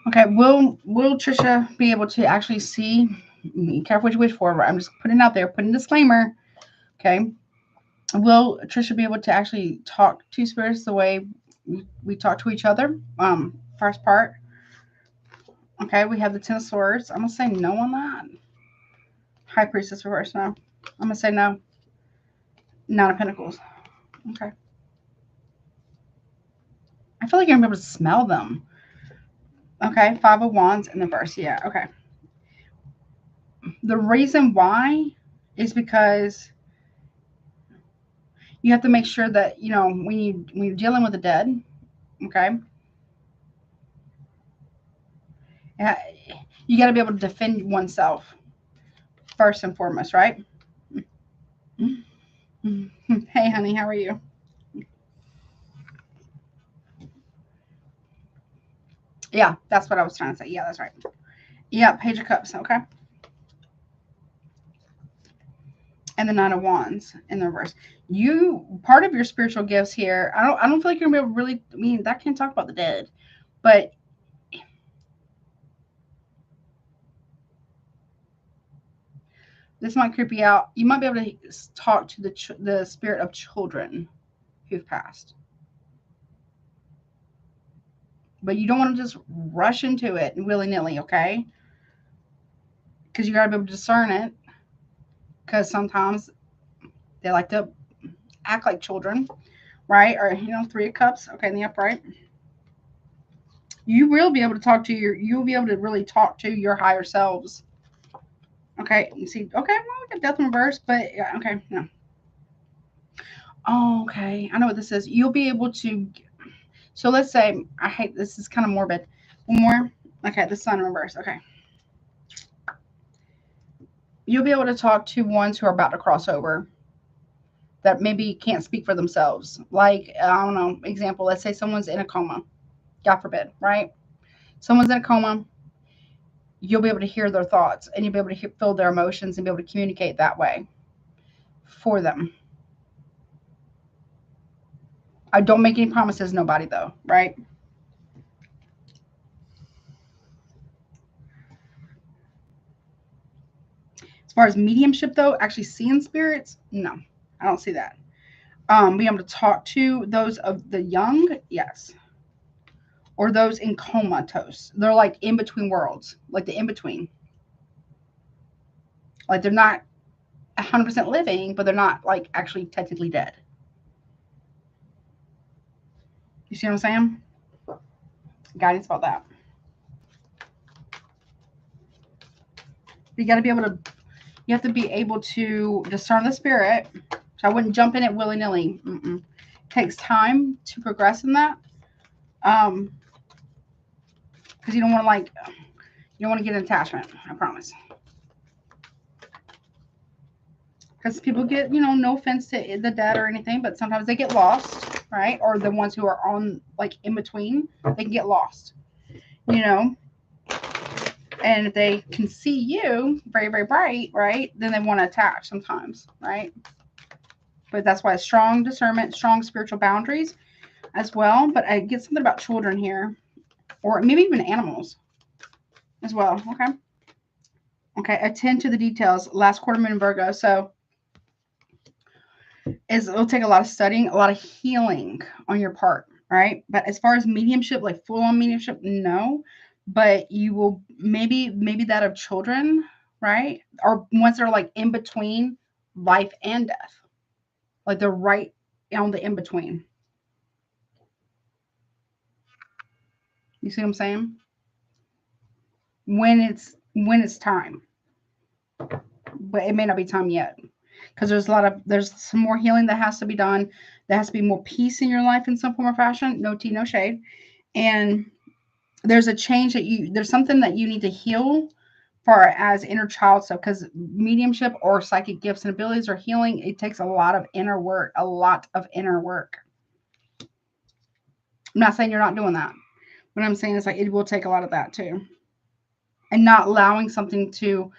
Okay. Will Trisha be able to actually see? Be careful what you wish for. I'm just putting it out there, putting a disclaimer. Okay. Will Trisha be able to actually talk to spirits the way we talk to each other? First part. Okay, we have the Ten of Swords. I'm gonna say no on that. High Priestess reverse, no. I'm gonna say no. Nine of Pentacles. Okay. I feel like you're gonna be able to smell them. Okay, Five of Wands in the verse. Yeah, okay. The reason why is because you have to make sure that, you know, when you're dealing with the dead, okay, you got to be able to defend oneself first and foremost, right? Hey, honey, how are you? Yeah, that's what I was trying to say. Yeah, that's right. Yeah, Page of Cups. Okay. And the Nine of Wands in the reverse. You part of your spiritual gifts here. I don't feel like you're gonna be able to really. I mean, that can't talk about the dead, but this might creep you out. You might be able to talk to the spirit of children who've passed, but you don't want to just rush into it willy nilly, okay? Because you got to be able to discern it. Because sometimes they like to act like children, right? Or Three of Cups, okay, in the upright. You will be able to talk to you'll be able to really talk to your higher selves. Okay, you see, okay, well, we got Death in reverse, but yeah, okay, no. Oh, okay, I know what this is. You'll be able to, so let's say, I hate, this is kind of morbid. One more. Okay, the Sun in reverse, okay. You'll be able to talk to ones who are about to cross over that maybe can't speak for themselves. Like, I don't know, example, let's say someone's in a coma. God forbid, right? Someone's in a coma. You'll be able to hear their thoughts and you'll be able to feel their emotions and be able to communicate that way for them. I don't make any promises, nobody, though, right? As far as mediumship, though, actually seeing spirits, no, I don't see that. Being able to talk to those of the young, yes. Or those in comatose. They're like in between worlds, like the in between. Like they're not 100% living, but they're not like actually technically dead. You see what I'm saying? Guidance about that. You got to be able to, you have to be able to discern the spirit. So I wouldn't jump in it willy nilly. It takes time to progress in that. Because you don't want to get an attachment. I promise. Because people get, no offense to the dead or anything, but sometimes they get lost, right? Or the ones who are on, like, in between, they can get lost. you know, and if they can see you very, very bright, right, then they want to attach sometimes, right? But that's why strong discernment, strong spiritual boundaries as well. But I get something about children here, or maybe even animals as well. Okay. Okay. Attend to the details. Last quarter moon in Virgo. So it'll take a lot of studying, a lot of healing on your part, right? But as far as mediumship, like full on mediumship, no. But you will maybe that of children, right? Or ones that are like in between life and death. Like they're right on the in between. You see what I'm saying? When it's time, but it may not be time yet because there's some more healing that has to be done. There has to be more peace in your life in some form or fashion. No tea, no shade. And there's a change there's something that you need to heal far as inner child stuff, because mediumship or psychic gifts and abilities or healing, it takes a lot of inner work, a lot of inner work. I'm not saying you're not doing that. What I'm saying is like it will take a lot of that too. And not allowing something to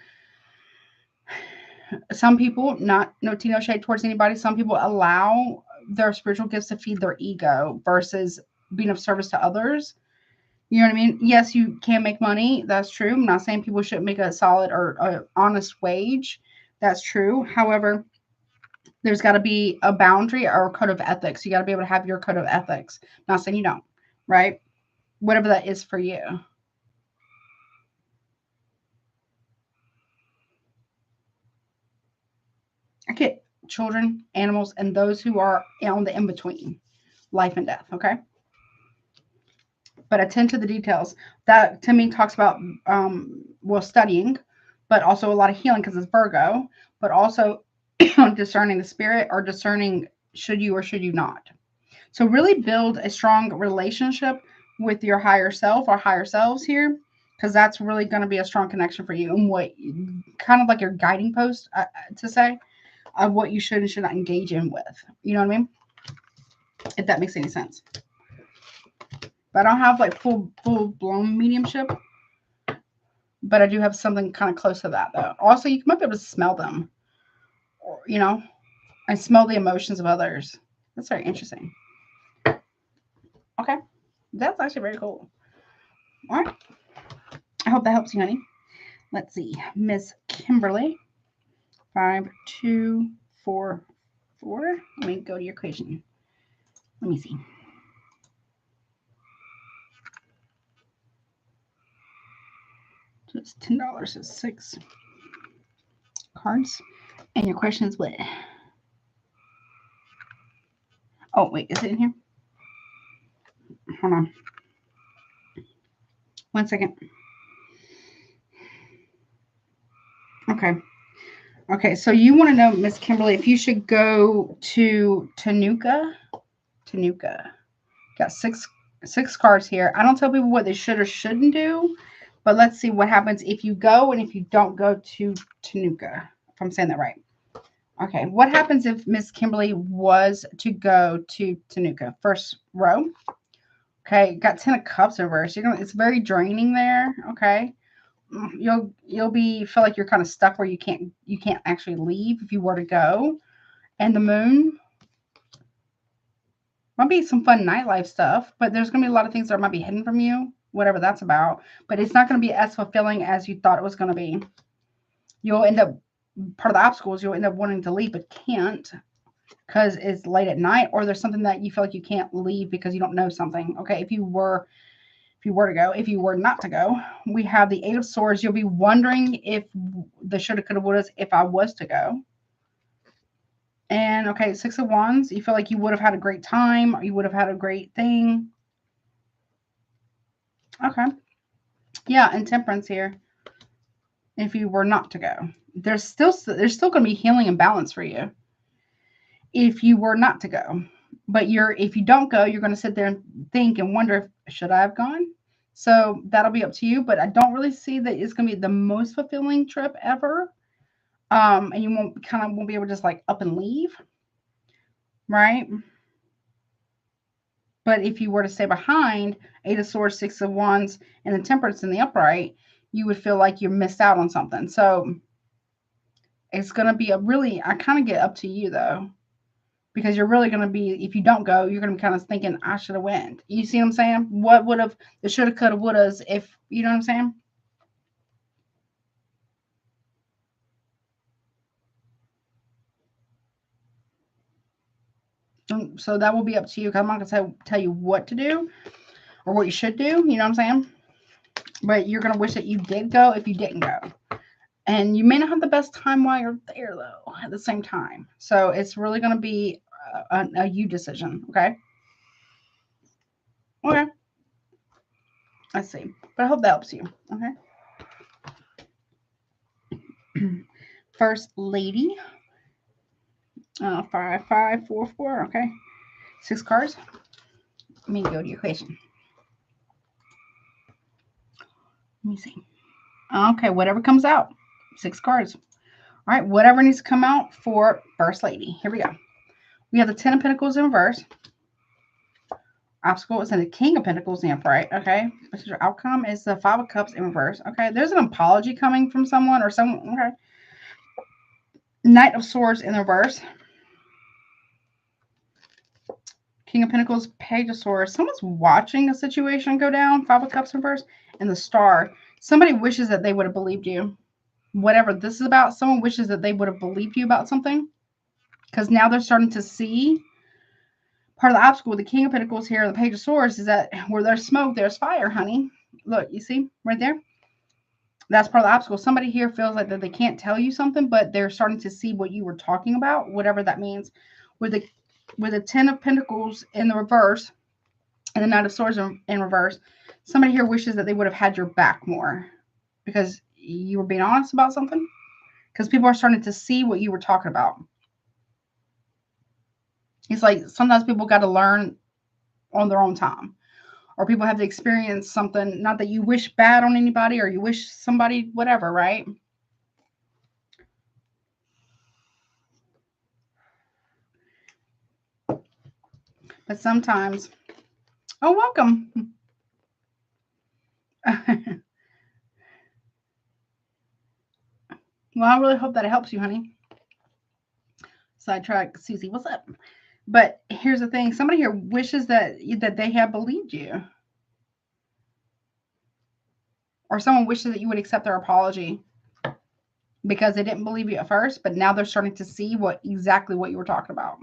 some people, not no tea, no shade towards anybody, some people allow their spiritual gifts to feed their ego versus being of service to others. You know what I mean? Yes, you can make money. That's true. I'm not saying people shouldn't make a solid or a honest wage. That's true. However, there's got to be a boundary or a code of ethics. You got to be able to have your code of ethics. Not saying you don't, right? Whatever that is for you. I get children, animals, and those who are on the in between life and death. Okay. But attend to the details. That to me talks about studying, but also a lot of healing because it's Virgo, but also discerning the spirit or discerning should you or should you not. So really build a strong relationship with your higher self or higher selves here, because that's really going to be a strong connection for you and what kind of like your guiding post to say of what you should and should not engage in with. You know what I mean? If that makes any sense. But I don't have like full blown mediumship, but I do have something kind of close to that though. Also, you might be able to smell them, or and smell the emotions of others. That's very interesting. Okay, that's actually very cool. All right, I hope that helps you, honey. Let's see, Miss Kimberly, 5244. Let me go to your equation. Let me see. So it's $10. It's 6 cards. And your question is what? Oh, wait, is it in here? Hold on. 1 second. Okay. Okay, so you want to know, Miss Kimberly, if you should go to Tanuka. Got six cards here. I don't tell people what they should or shouldn't do, but let's see what happens if you go and if you don't go to Tanuka, if I'm saying that right. Okay, what happens if Miss Kimberly was to go to Tanuka? First row. Okay, got 10 of Cups reversed. It's very draining there. Okay, you'll feel like you're kind of stuck where you can't actually leave if you were to go. And the Moon might be some fun nightlife stuff, but there's gonna be a lot of things that might be hidden from you, whatever that's about. But it's not gonna be as fulfilling as you thought it was gonna be. You'll end up part of the obstacles. You'll end up wanting to leave but can't because it's late at night, or there's something that you feel like you can't leave because you don't know something. Okay, if you were to go, if you were not to go, we have the 8 of Swords. You'll be wondering if the shoulda, coulda, wouldas if I was to go. And okay, 6 of Wands. You feel like you would have had a great time, or you would have had a great thing. Okay. Yeah, and Temperance here. If you were not to go, there's still going to be healing and balance for you. If you were not to go, but if you don't go, you're going to sit there and think and wonder, should I have gone? So that'll be up to you. But I don't really see that it's going to be the most fulfilling trip ever. And you won't be able to just like up and leave, right? But if you were to stay behind, 8 of Swords, 6 of Wands, and the Temperance in the upright, you would feel like you missed out on something. So it's going to be a really, I kind of get up to you though, because you're really going to be, if you don't go, you're going to be kind of thinking, I should have went. You see what I'm saying? What would have, the shoulda, coulda, wouldas, if, you know what I'm saying? So that will be up to you. I'm not going to tell you what to do or what you should do. You know what I'm saying? But you're going to wish that you did go if you didn't go. And you may not have the best time while you're there, though, at the same time. So it's really going to be a you decision. Okay. Okay. Let's see. But I hope that helps you. Okay. First Lady. 5, 5, 4, 4. Okay. 6 cards. Let me go to your equation. Let me see. Okay. Whatever comes out. 6 cards. All right. Whatever needs to come out for First Lady. Here we go. We have the 10 of Pentacles in reverse. Obstacle is in the King of Pentacles in the upright. Okay. Your outcome is the 5 of Cups in reverse. Okay. There's an apology coming from someone or someone. Okay. Knight of Swords in the reverse. King of Pentacles, Page of Swords. Someone's watching a situation go down. 5 of Cups in reverse. And the Star. Somebody wishes that they would have believed you. Whatever this is about, someone wishes that they would have believed you about something. Because now they're starting to see. Part of the obstacle with the King of Pentacles here, the Page of Swords, is that where there's smoke, there's fire, honey. Look, you see right there? That's part of the obstacle. Somebody here feels like that they can't tell you something, but they're starting to see what you were talking about, whatever that means. With the 10 of Pentacles in the reverse and the Knight of Swords in reverse, somebody here wishes that they would have had your back more because you were being honest about something. Because people are starting to see what you were talking about. It's like sometimes people got to learn on their own time. Or people have to experience something, not that you wish bad on anybody or you wish somebody whatever, right? But sometimes, oh, welcome. Well, I really hope that it helps you, honey. Sidetrack, Susie, what's up? But here's the thing. Somebody here wishes that they have believed you. Or someone wishes that you would accept their apology because they didn't believe you at first, but now they're starting to see exactly what you were talking about.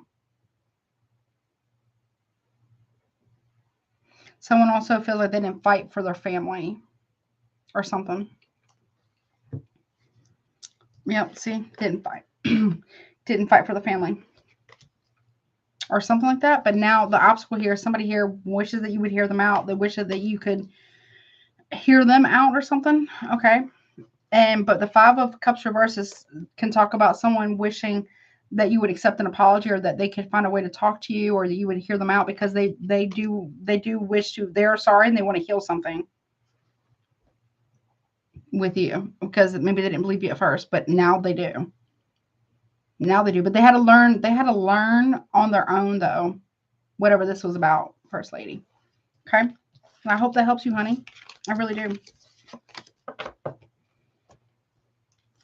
Someone also feels like they didn't fight for their family or something. Yep, see, didn't fight. Didn't fight for the family. Or something like that. But now the obstacle here, somebody here wishes that you would hear them out. They wish that you could hear them out or something. Okay. But the 5 of Cups reverses can talk about someone wishing that you would accept an apology or that they could find a way to talk to you or that you would hear them out because they do wish to, they're sorry and they want to heal something with you because maybe they didn't believe you at first, but now they do. Now they do, but they had to learn on their own though, whatever this was about, First Lady. Okay. And I hope that helps you, honey. I really do.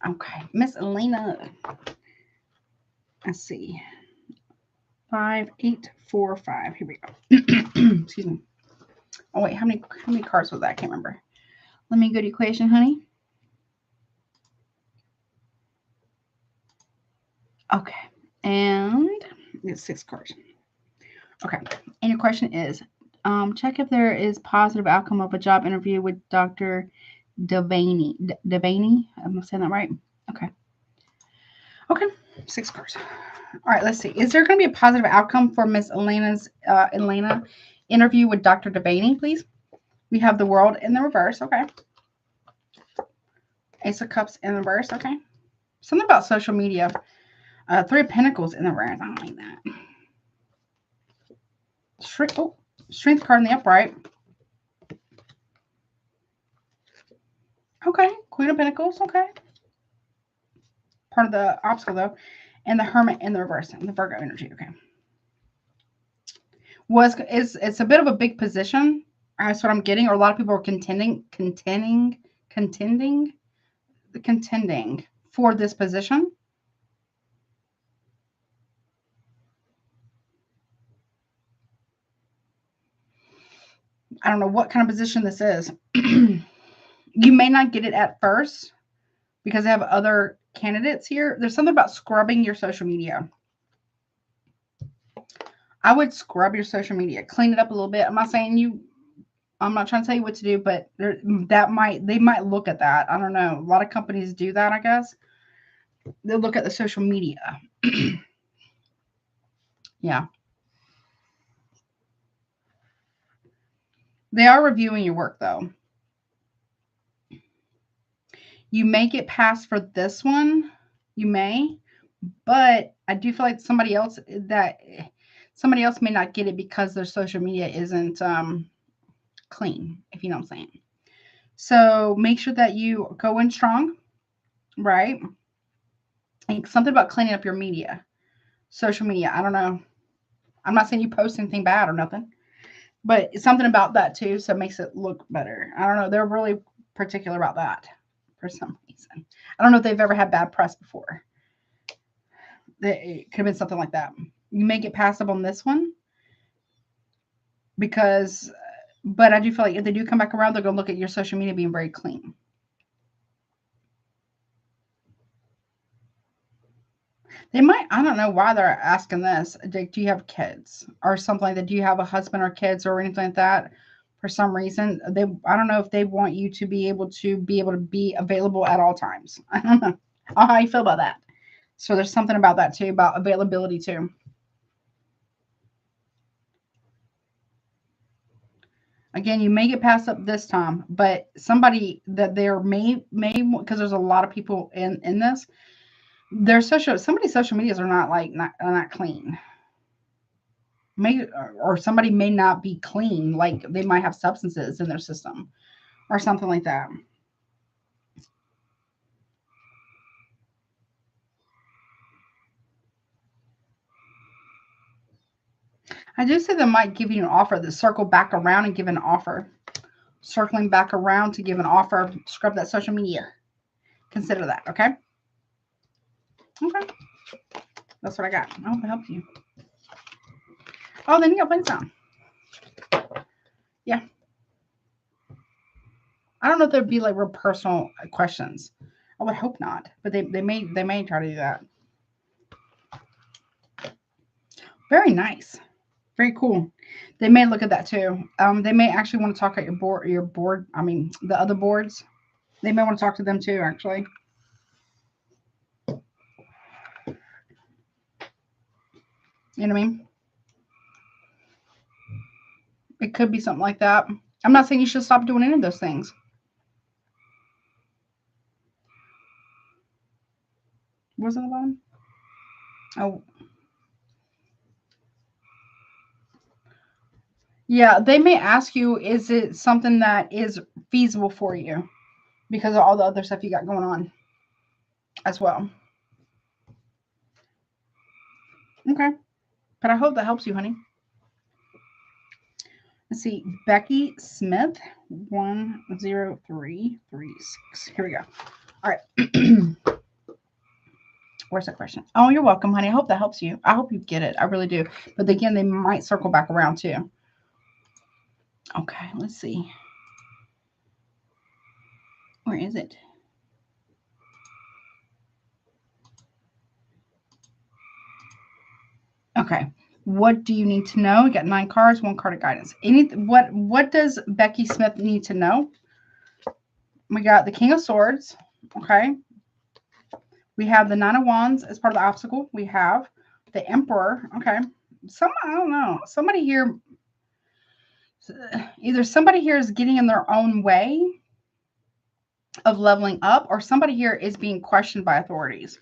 Okay. Miss Elaina. Let's see. 5, 8, 4, 5. Here we go. Excuse me. Oh wait, how many cards was that? I can't remember. Let me go to equation, honey. Okay. And it's 6 cards. Okay. And your question is, check if there is positive outcome of a job interview with Dr. Dalanie. Dalanie? I'm saying that right? Okay. Okay. 6 cards. All right, let's see. Is there going to be a positive outcome for Miss Elaina interview with Dr. Dalanie, please? We have the World in the reverse. Okay. Ace of Cups in the reverse. Okay. Something about social media. 3 of Pentacles in the reverse. I don't like that. Strength card in the upright. Okay. Queen of Pentacles. Okay. Part of the obstacle, though. And the Hermit in the reverse. And the Virgo energy. Okay. It's a bit of a big position. That's what I'm getting. Or a lot of people are contending for this position. I don't know what kind of position this is. You may not get it at first because I have other candidates here. There's something about scrubbing your social media. I would scrub your social media, clean it up a little bit. I'm not trying to tell you what to do, but they might look at that. I don't know. A lot of companies do that, I guess. They'll look at the social media. Yeah. They are reviewing your work, though. You may get passed for this one. You may. But I do feel like somebody else may not get it because their social media isn't clean, if you know what I'm saying. So make sure that you go in strong, right? And something about cleaning up your media, social media. I don't know. I'm not saying you post anything bad or nothing, but it's something about that too. So it makes it look better. I don't know. They're really particular about that for some reason. I don't know if they've ever had bad press before. It could have been something like that. You may get passed up on this one but I do feel like if they do come back around, they're going to look at your social media being very clean. They might, I don't know why they're asking this. Do you have kids or something like that? Do you have a husband or kids or anything like that? For some reason, I don't know if they want you to be able to be available at all times. I don't know how you feel about that. So there's something about that too, about availability too. Again, you may get passed up this time, but somebody that there may because there's a lot of people in this. Somebody's social medias are not clean. Or somebody may not be clean, like they might have substances in their system or something like that. I do say they might give you an offer that circle back around and give an offer. Circling back around to give an offer. Scrub that social media. Consider that, okay? Okay. That's what I got. I hope it helps you. Oh, then you got plenty some. Yeah. I don't know if there'd be like real personal questions. I would hope not, but they may try to do that. Very nice. Very cool. They may look at that too. They may actually want to talk at your board. I mean, the other boards. They may want to talk to them too, actually. You know what I mean? It could be something like that. I'm not saying you should stop doing any of those things. What's on the bottom? Oh. Yeah, they may ask you, is it something that is feasible for you because of all the other stuff you got going on as well. Okay. But I hope that helps you, honey. Let's see. Becky Smith, 10336. Here we go. All right. Where's that question? Oh, you're welcome, honey. I hope that helps you. I hope you get it. I really do. But again, they might circle back around too. Okay, let's see. Where is it? Okay. What do you need to know? We got 9 cards, 1 card of guidance. What does Becky Smith need to know? We got the King of Swords. Okay. We have the 9 of Wands as part of the obstacle. We have the Emperor. Okay. I don't know. Somebody here, either somebody here is getting in their own way of leveling up, or somebody here is being questioned by authorities.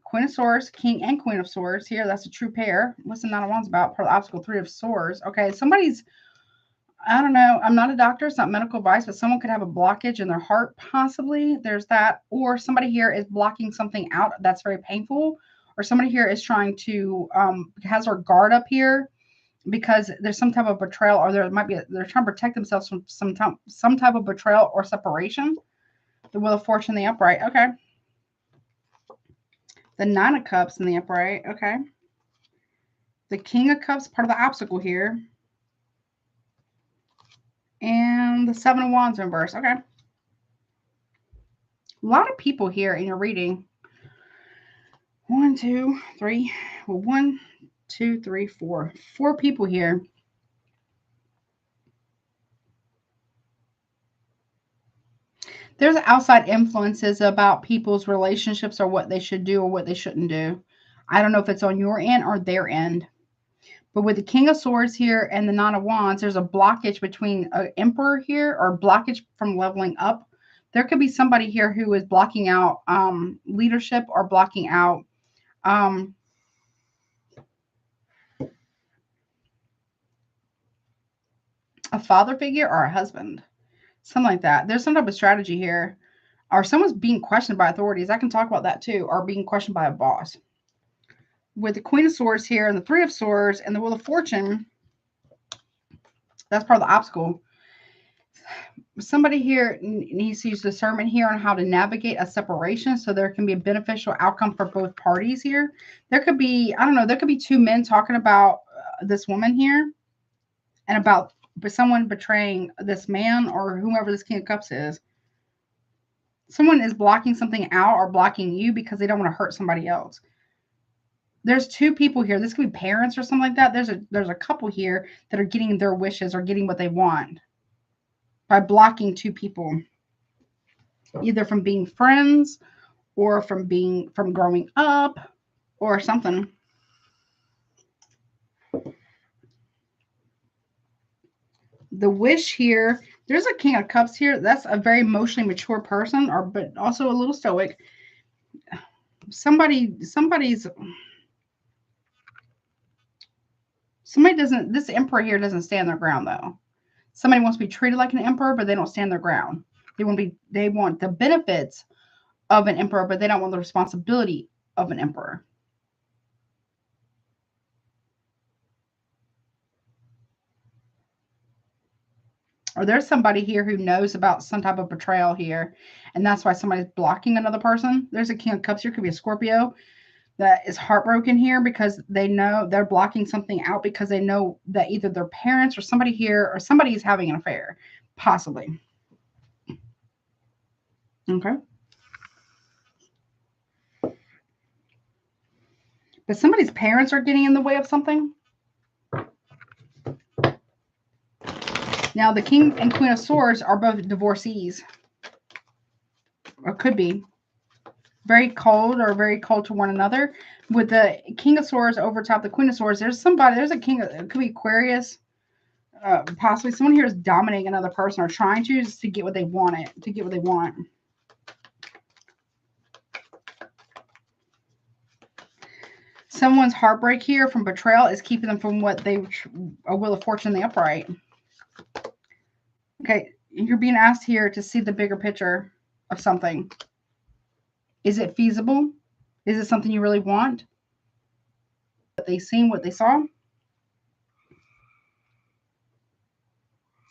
Queen of Swords, King and Queen of Swords. Here, that's a true pair. What's the 9 of Wands about? Part of the obstacle, 3 of Swords. Okay, somebody's, I don't know. I'm not a doctor. It's not medical advice, but someone could have a blockage in their heart, possibly. There's that. Or somebody here is blocking something out that's very painful. Or somebody here is trying to, has their guard up here because there's some type of betrayal, or there might be they're trying to protect themselves from some type of betrayal or separation. The Wheel of Fortune in the upright. Okay. The Nine of Cups in the upright. Okay. The King of Cups, part of the obstacle here. And the Seven of Wands in reverse. Okay. A lot of people here in your reading. 1, 2, 3. Well, 1, 2, 3, 4. 4 people here. There's outside influences about people's relationships or what they should do or what they shouldn't do. I don't know if it's on your end or their end. But with the King of Swords here and the Nine of Wands, there's a blockage between an Emperor here, or blockage from leveling up. There could be somebody here who is blocking out leadership or blocking out a father figure or a husband. Something like that. There's some type of strategy here. Or someone's being questioned by authorities. I can talk about that too. Or being questioned by a boss. With the Queen of Swords here and the Three of Swords and the Wheel of Fortune, that's part of the obstacle. Somebody here needs to use discernment here on how to navigate a separation so there can be a beneficial outcome for both parties here. There could be, I don't know, there could be 2 men talking about this woman here and about someone betraying this man or whomever this King of Cups is. Someone is blocking something out or blocking you because they don't want to hurt somebody else. There's 2 people here. This could be parents or something like that. There's a couple here that are getting their wishes or getting what they want by blocking 2 people, either from being friends or from growing up or something. The wish here, there's a King of Cups here. That's a very emotionally mature person, but also a little stoic. This Emperor here doesn't stand their ground though. Somebody wants to be treated like an emperor, but they don't stand their ground. They want the benefits of an emperor, but they don't want the responsibility of an emperor. Or there's somebody here who knows about some type of betrayal here, and that's why somebody's blocking another person. There's a King of Cups here, could be a Scorpio, that is heartbroken here because they know they're blocking something out because they know that either their parents or somebody here or somebody is having an affair, possibly. Okay. But somebody's parents are getting in the way of something. Now, the King and Queen of Swords are both divorcees. Or could be. Very cold to one another. With the King of Swords over top the Queen of Swords, there's a king, it could be Aquarius. Possibly someone here is dominating another person or trying to just to get what they want. Someone's heartbreak here from betrayal is keeping them from what a Wheel of Fortune in the upright. Okay, you're being asked here to see the bigger picture of something. Is it feasible? Is it something you really want? What they seen, what they saw?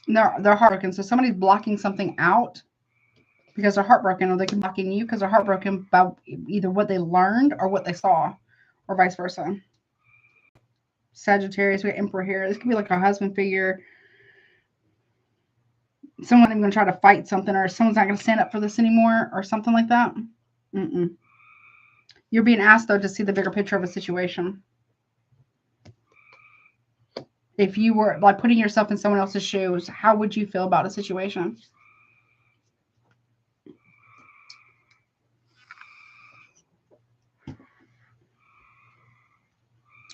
They're heartbroken. So somebody's blocking something out because they're heartbroken, or they could be blocking you because they're heartbroken about either what they learned or what they saw, or vice versa. Sagittarius, we got Emperor here. This could be like a husband figure. Someone even going to try to fight something, or someone's not going to stand up for this anymore, or something like that. You're being asked, though, to see the bigger picture of a situation. If you were like putting yourself in someone else's shoes, how would you feel about a situation?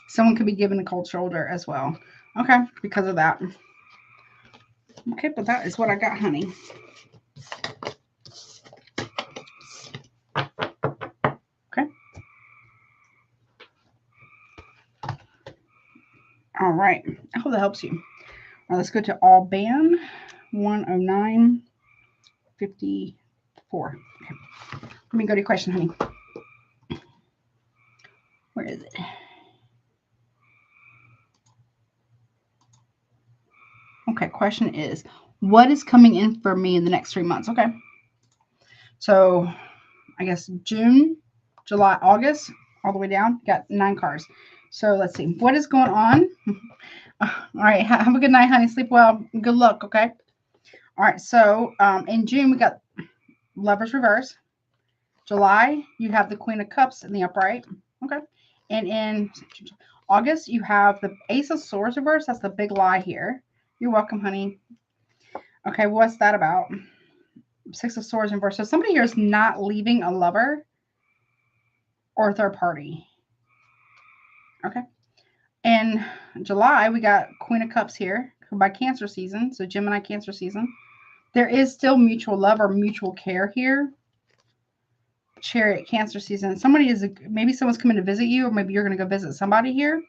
Someone could be given a cold shoulder as well. Okay, because of that. Okay, but that is what I got, honey. Okay. All right. I hope that helps you. Now let's go to all ban 10954. Okay. Let me go to your question, honey. Where is it? Okay, question is, what is coming in for me in the next 3 months? Okay. So I guess June, July, August, all the way down. Got 9 cards. So let's see. What is going on? All right. Have a good night, honey. Sleep well. Good luck, okay? All right. So in June, we got Lovers Reverse. July, you have the Queen of Cups in the upright. Okay. And in August, you have the Ace of Swords reverse. That's the big lie here. You're welcome, honey. Okay, what's that about? Six of Swords reverse. So somebody here is not leaving a lover or a third party. Okay. In July, we got Queen of Cups here by Cancer season. So Gemini Cancer season. There is still mutual love or mutual care here. Chariot Cancer season. Somebody is, maybe someone's coming to visit you, or maybe you're going to go visit somebody here.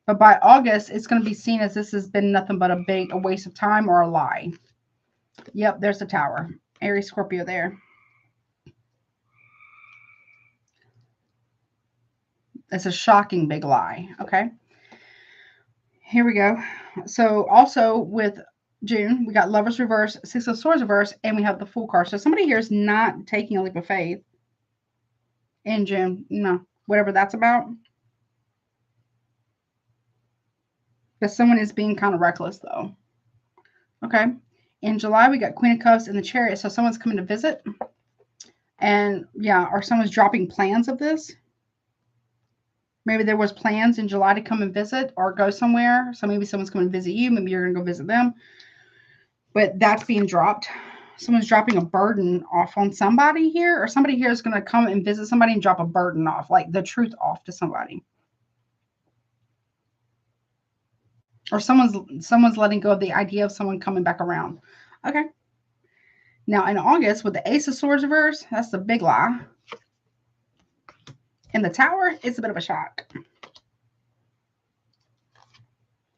But by August, it's going to be seen as this has been nothing but a waste of time or a lie. Yep, there's the Tower. Aries Scorpio there. It's a shocking big lie. Okay. Here we go. So also with June, we got Lovers reverse, Six of Swords reverse, and we have the Fool card. So somebody here is not taking a leap of faith in June. No, whatever that's about. Because someone is being kind of reckless, though. Okay. In July, we got Queen of Cups in the Chariot. So someone's coming to visit. And yeah, or someone's dropping plans of this. Maybe there was plans in July to come and visit or go somewhere. So maybe someone's coming to visit you. Maybe you're going to go visit them. But that's being dropped. Someone's dropping a burden off on somebody here. Or somebody here is going to come and visit somebody and drop a burden off. Like the truth off to somebody. Or someone's letting go of the idea of someone coming back around. Okay. Now in August with the Ace of Swords reverse, that's the big lie. And the Tower, it's a bit of a shock.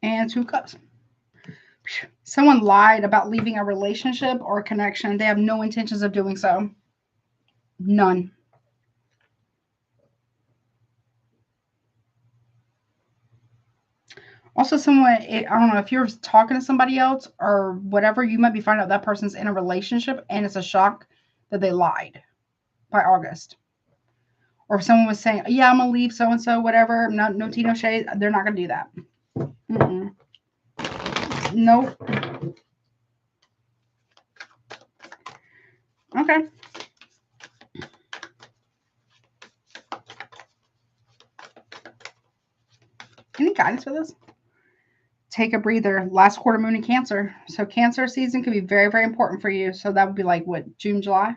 And Two Cups. Someone lied about leaving a relationship or a connection. They have no intentions of doing so. None. Also, someone, I don't know, if you're talking to somebody else or whatever, you might be finding out that person's in a relationship and it's a shock that they lied by August. Or if someone was saying, yeah, I'm going to leave so-and-so, whatever, no tea, no shade, they're not going to do that. Nope. Okay. Any guidance for this? Take a breather. Last quarter moon in Cancer. So Cancer season could be very, very important for you. So that would be like, what, June, July?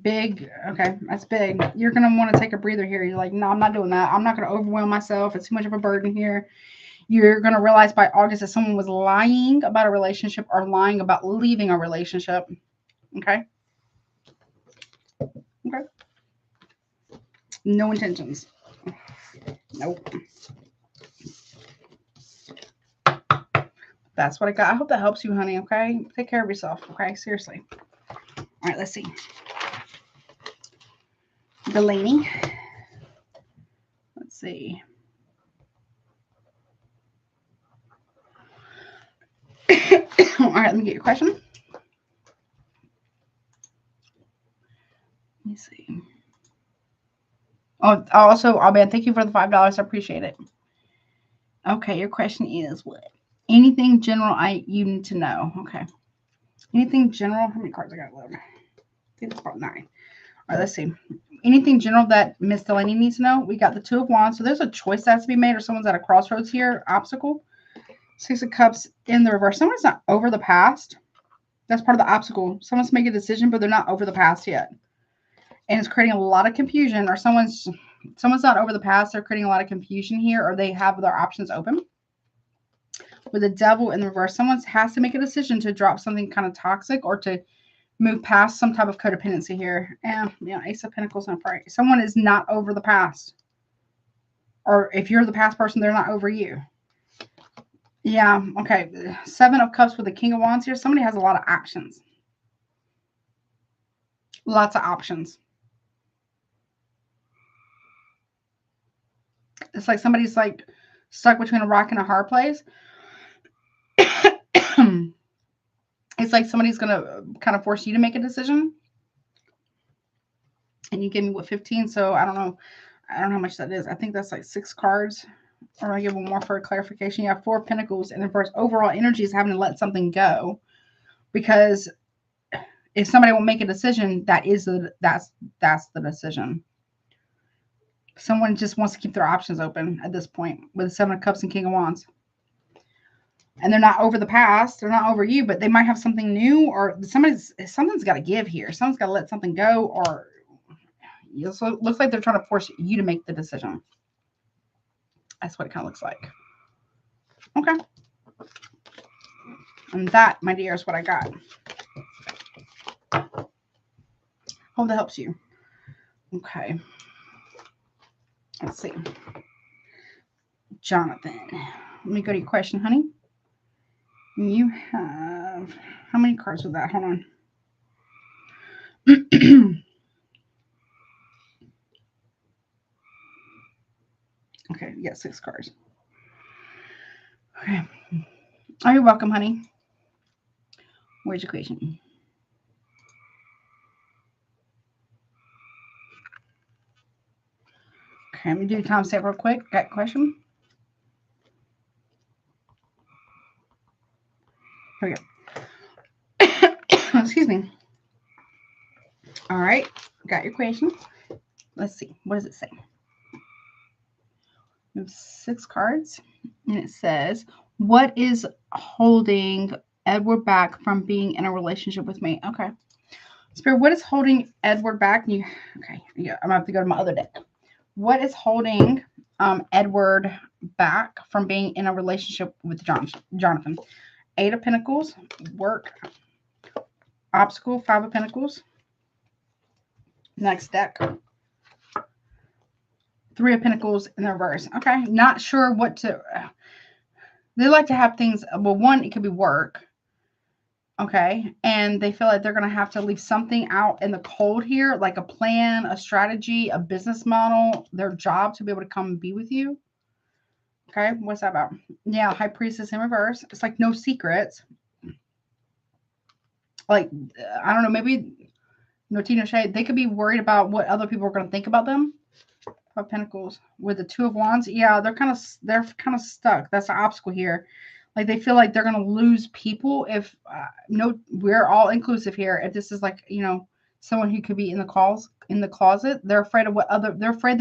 Big. Okay, that's big. You're going to want to take a breather here. You're like, no, I'm not doing that. I'm not going to overwhelm myself. It's too much of a burden here. You're going to realize by August that someone was lying about a relationship or lying about leaving a relationship. Okay? Okay. No intentions. Nope. That's what I got. I hope that helps you, honey, okay? Take care of yourself, okay? Seriously. All right, let's see. Dalanie. Let's see. All right, let me get your question. Let me see. Oh, also, man, thank you for the $5. I appreciate it. Okay, your question is what? Anything general you need to know. Okay. Anything general? How many cards I got left? I think it's about 9. All right, let's see. Anything general that Miss Dalanie needs to know? We got the Two of Wands. So there's a choice that has to be made, or someone's at a crossroads here. Obstacle. Six of Cups in the reverse. Someone's not over the past. That's part of the obstacle. Someone's making a decision, but they're not over the past yet. And it's creating a lot of confusion, or someone's not over the past. They're creating a lot of confusion here, or they have their options open. With the Devil in the reverse, someone has to make a decision to drop something kind of toxic or to move past some type of codependency here. And Ace of Pentacles and upright. Someone is not over the past. Or if you're the past person, they're not over you. Yeah, okay. 7 of Cups with the King of Wands here. Somebody has a lot of options. Lots of options. It's like somebody's like stuck between a rock and a hard place. It's like somebody's going to kind of force you to make a decision. And you gave me what, 15? So I don't know. I don't know how much that is. I think that's like 6 cards. Or I give one more for a clarification. You have 4 pentacles, and the first overall energy is having to let something go. Because if somebody will make a decision, that's the decision. Someone just wants to keep their options open at this point with the 7 of Cups and King of Wands. And they're not over the past, they're not over you, but they might have something new, or something's got to give here. Someone's got to let something go, or it looks like they're trying to force you to make the decision. That's what it kind of looks like. Okay. And that, my dear, is what I got. Hope that helps you. Okay. Let's see. Jonathan. Let me go to your question, honey. You have... How many cards with that? Hold on. Okay, you got 6 cards. Okay. Oh, you're welcome, honey. Where's your question? Okay, let me do time stamp real quick. Got a question? Here we go. Excuse me. All right, got your question. Let's see. What does it say? We have 6 cards, and it says, what is holding Edward back from being in a relationship with me? Okay. Spirit, what is holding Edward back? Okay, yeah, I'm going to have to go to my other deck. What is holding Edward back from being in a relationship with Jonathan? 8 of Pentacles, work, obstacle, 5 of Pentacles. Next deck. 3 of Pentacles in the reverse. Okay, not sure what to... They like to have things... Well, one, it could be work. Okay, and they feel like they're going to have to leave something out in the cold here, like a plan, a strategy, a business model, their job to be able to come and be with you. Okay, what's that about? Yeah, High Priestess in reverse. It's like no secrets. Like, I don't know, maybe no tea, no shade. They could be worried about what other people are going to think about them. 5 Pentacles with the 2 of Wands. Yeah, they're kind of stuck. That's the obstacle here. Like they feel like they're going to lose people if we're all inclusive here. If this is like, someone who could be in the closet, they're afraid of they're afraid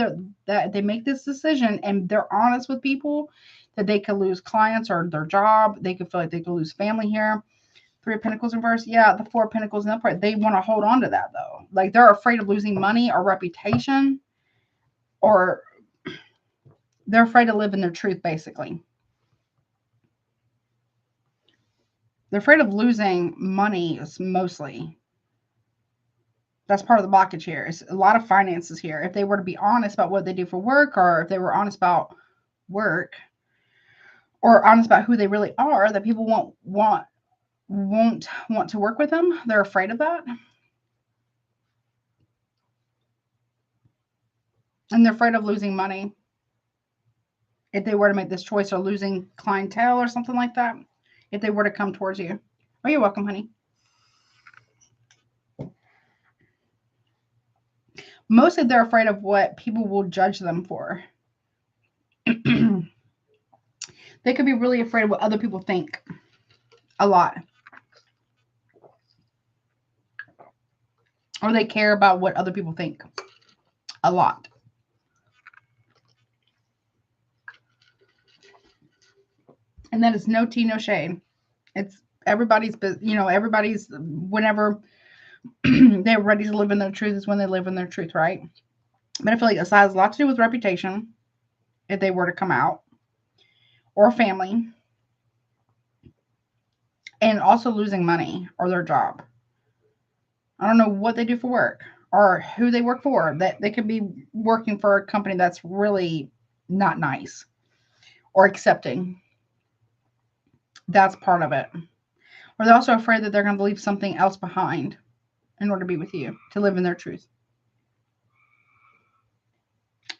that they make this decision and they're honest with people, that they could lose clients or their job. They could feel like they could lose family here. 3 of Pentacles in reverse. Yeah, the 4 of Pentacles in upright. They want to hold on to that though. Like they're afraid of losing money or reputation, or they're afraid to live in their truth, basically. They're afraid of losing money mostly. That's part of the blockage here. It's a lot of finances here. If they were to be honest about what they do for work, or if they were honest about work, or honest about who they really are, that people won't want to work with them. They're afraid of that. And they're afraid of losing money if they were to make this choice, or losing clientele or something like that, if they were to come towards you. Oh, you're welcome, honey. Mostly they're afraid of what people will judge them for. They could be really afraid of what other people think. A lot. Or they care about what other people think. A lot. And that is no tea, no shade. It's everybody's, everybody's, whenever they're ready to live in their truth is when they live in their truth, right? But I feel like this has a lot to do with reputation, if they were to come out, or family, and also losing money or their job. I don't know what they do for work or who they work for. That they could be working for a company that's really not nice or accepting. That's part of it. Or they're also afraid that they're going to leave something else behind in order to be with you, to live in their truth.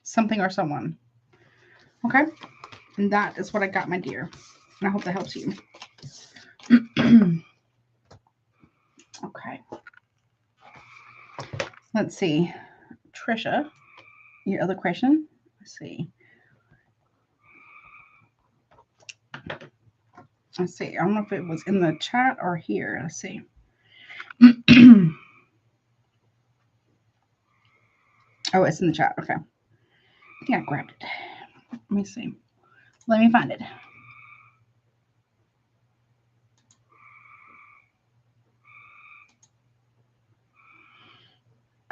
Something or someone. Okay? And that is what I got, my dear. And I hope that helps you. Okay. Let's see. Trisha, your other question. Let's see. Let's see. I don't know if it was in the chat or here. Let's see. Oh, it's in the chat. Okay. I think I grabbed it. Let me see. Let me find it.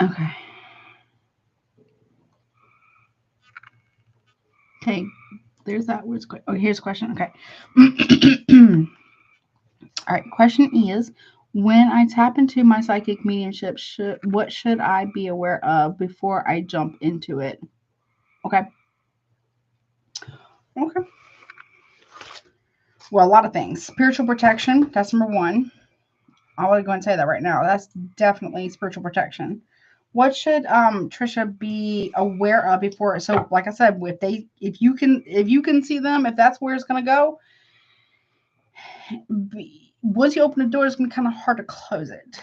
Okay. Okay. There's that. Oh, here's a question. Okay. All right. Question is, when I tap into my psychic mediumship, what should I be aware of before I jump into it? Okay. Okay. Well, a lot of things. Spiritual protection. That's number one. I was going to say that right now. That's definitely spiritual protection. What should Trisha be aware of before? So, like I said, if you can see them, if that's where it's going to go, once you open the door, it's going to be kind of hard to close it.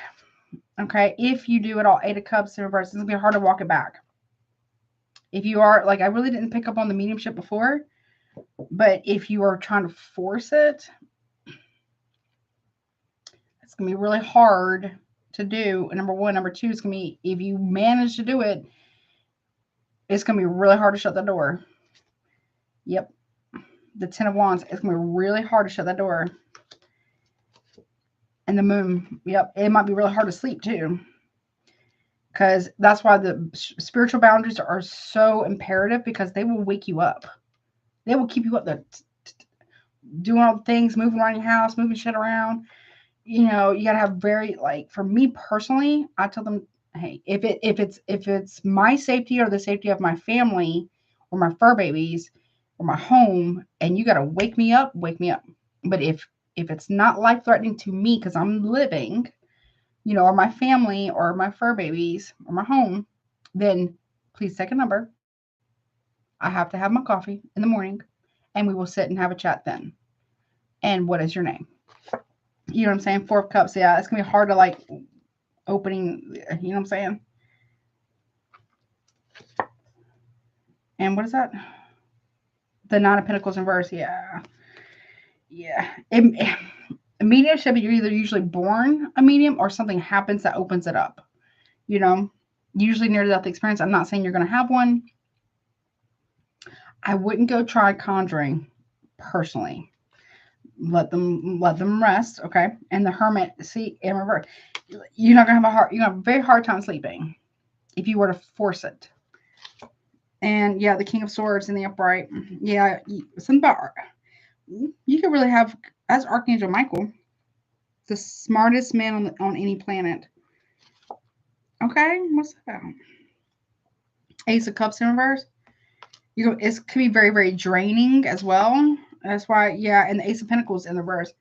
Okay, if you do it all, 8 of Cups in reverse, it's going to be hard to walk it back. If you are, like, I really didn't pick up on the mediumship before, but if you are trying to force it, it's going to be really hard to do. Number one. Number two, it's going to be, if you manage to do it, it's going to be really hard to shut the door. Yep. The 10 of Wands, it's going to be really hard to shut that door. And the Moon, yep, it might be really hard to sleep too. Because that's why the spiritual boundaries are so imperative, because they will wake you up. They will keep you up there doing all the things, moving around your house, moving shit around. You know, you got to have very, like, for me personally, I tell them, hey, if it's my safety or the safety of my family or my fur babies or my home, and you got to wake me up, wake me up. But if it's not life-threatening to me because I'm living, you know, or my family or my fur babies or my home, then please take a number. I have to have my coffee in the morning, and we will sit and have a chat then. And what is your name? You know what I'm saying? 4 of Cups. Yeah, it's going to be hard to, like, opening, you know what I'm saying? And what is that? The 9 of Pentacles in reverse. Yeah. Yeah. A mediumship, you're either usually born a medium or something happens that opens it up. You know, usually near-death experience. I'm not saying you're going to have one. I wouldn't go try conjuring personally. Let them rest, okay? And the Hermit, see, in reverse. You're not going to have a very hard time sleeping if you were to force it. And yeah, the King of Swords in the upright. Yeah, something about, you could really have, as Archangel Michael, the smartest man on any planet. Okay, what's that about? Ace of Cups in reverse. It could be very, very draining as well. That's why, yeah, and the Ace of Pentacles in the reverse.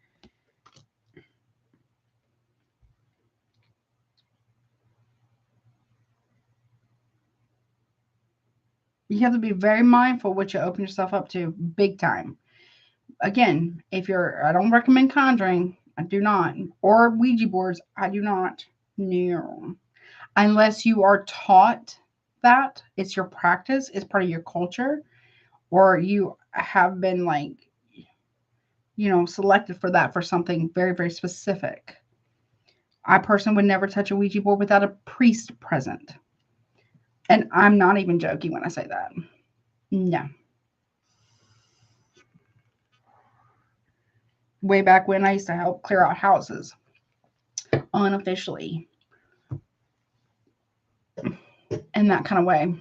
You have to be very mindful what you open yourself up to, big time. Again, I don't recommend conjuring. I do not. Or Ouija boards. I do not. No. Unless you are taught that. It's your practice. It's part of your culture. Or you have been, like, you know, selected for that, for something very, very specific. I personally would never touch a Ouija board without a priest present. And I'm not even joking when I say that. No. Way back when, I used to help clear out houses unofficially. In that kind of way.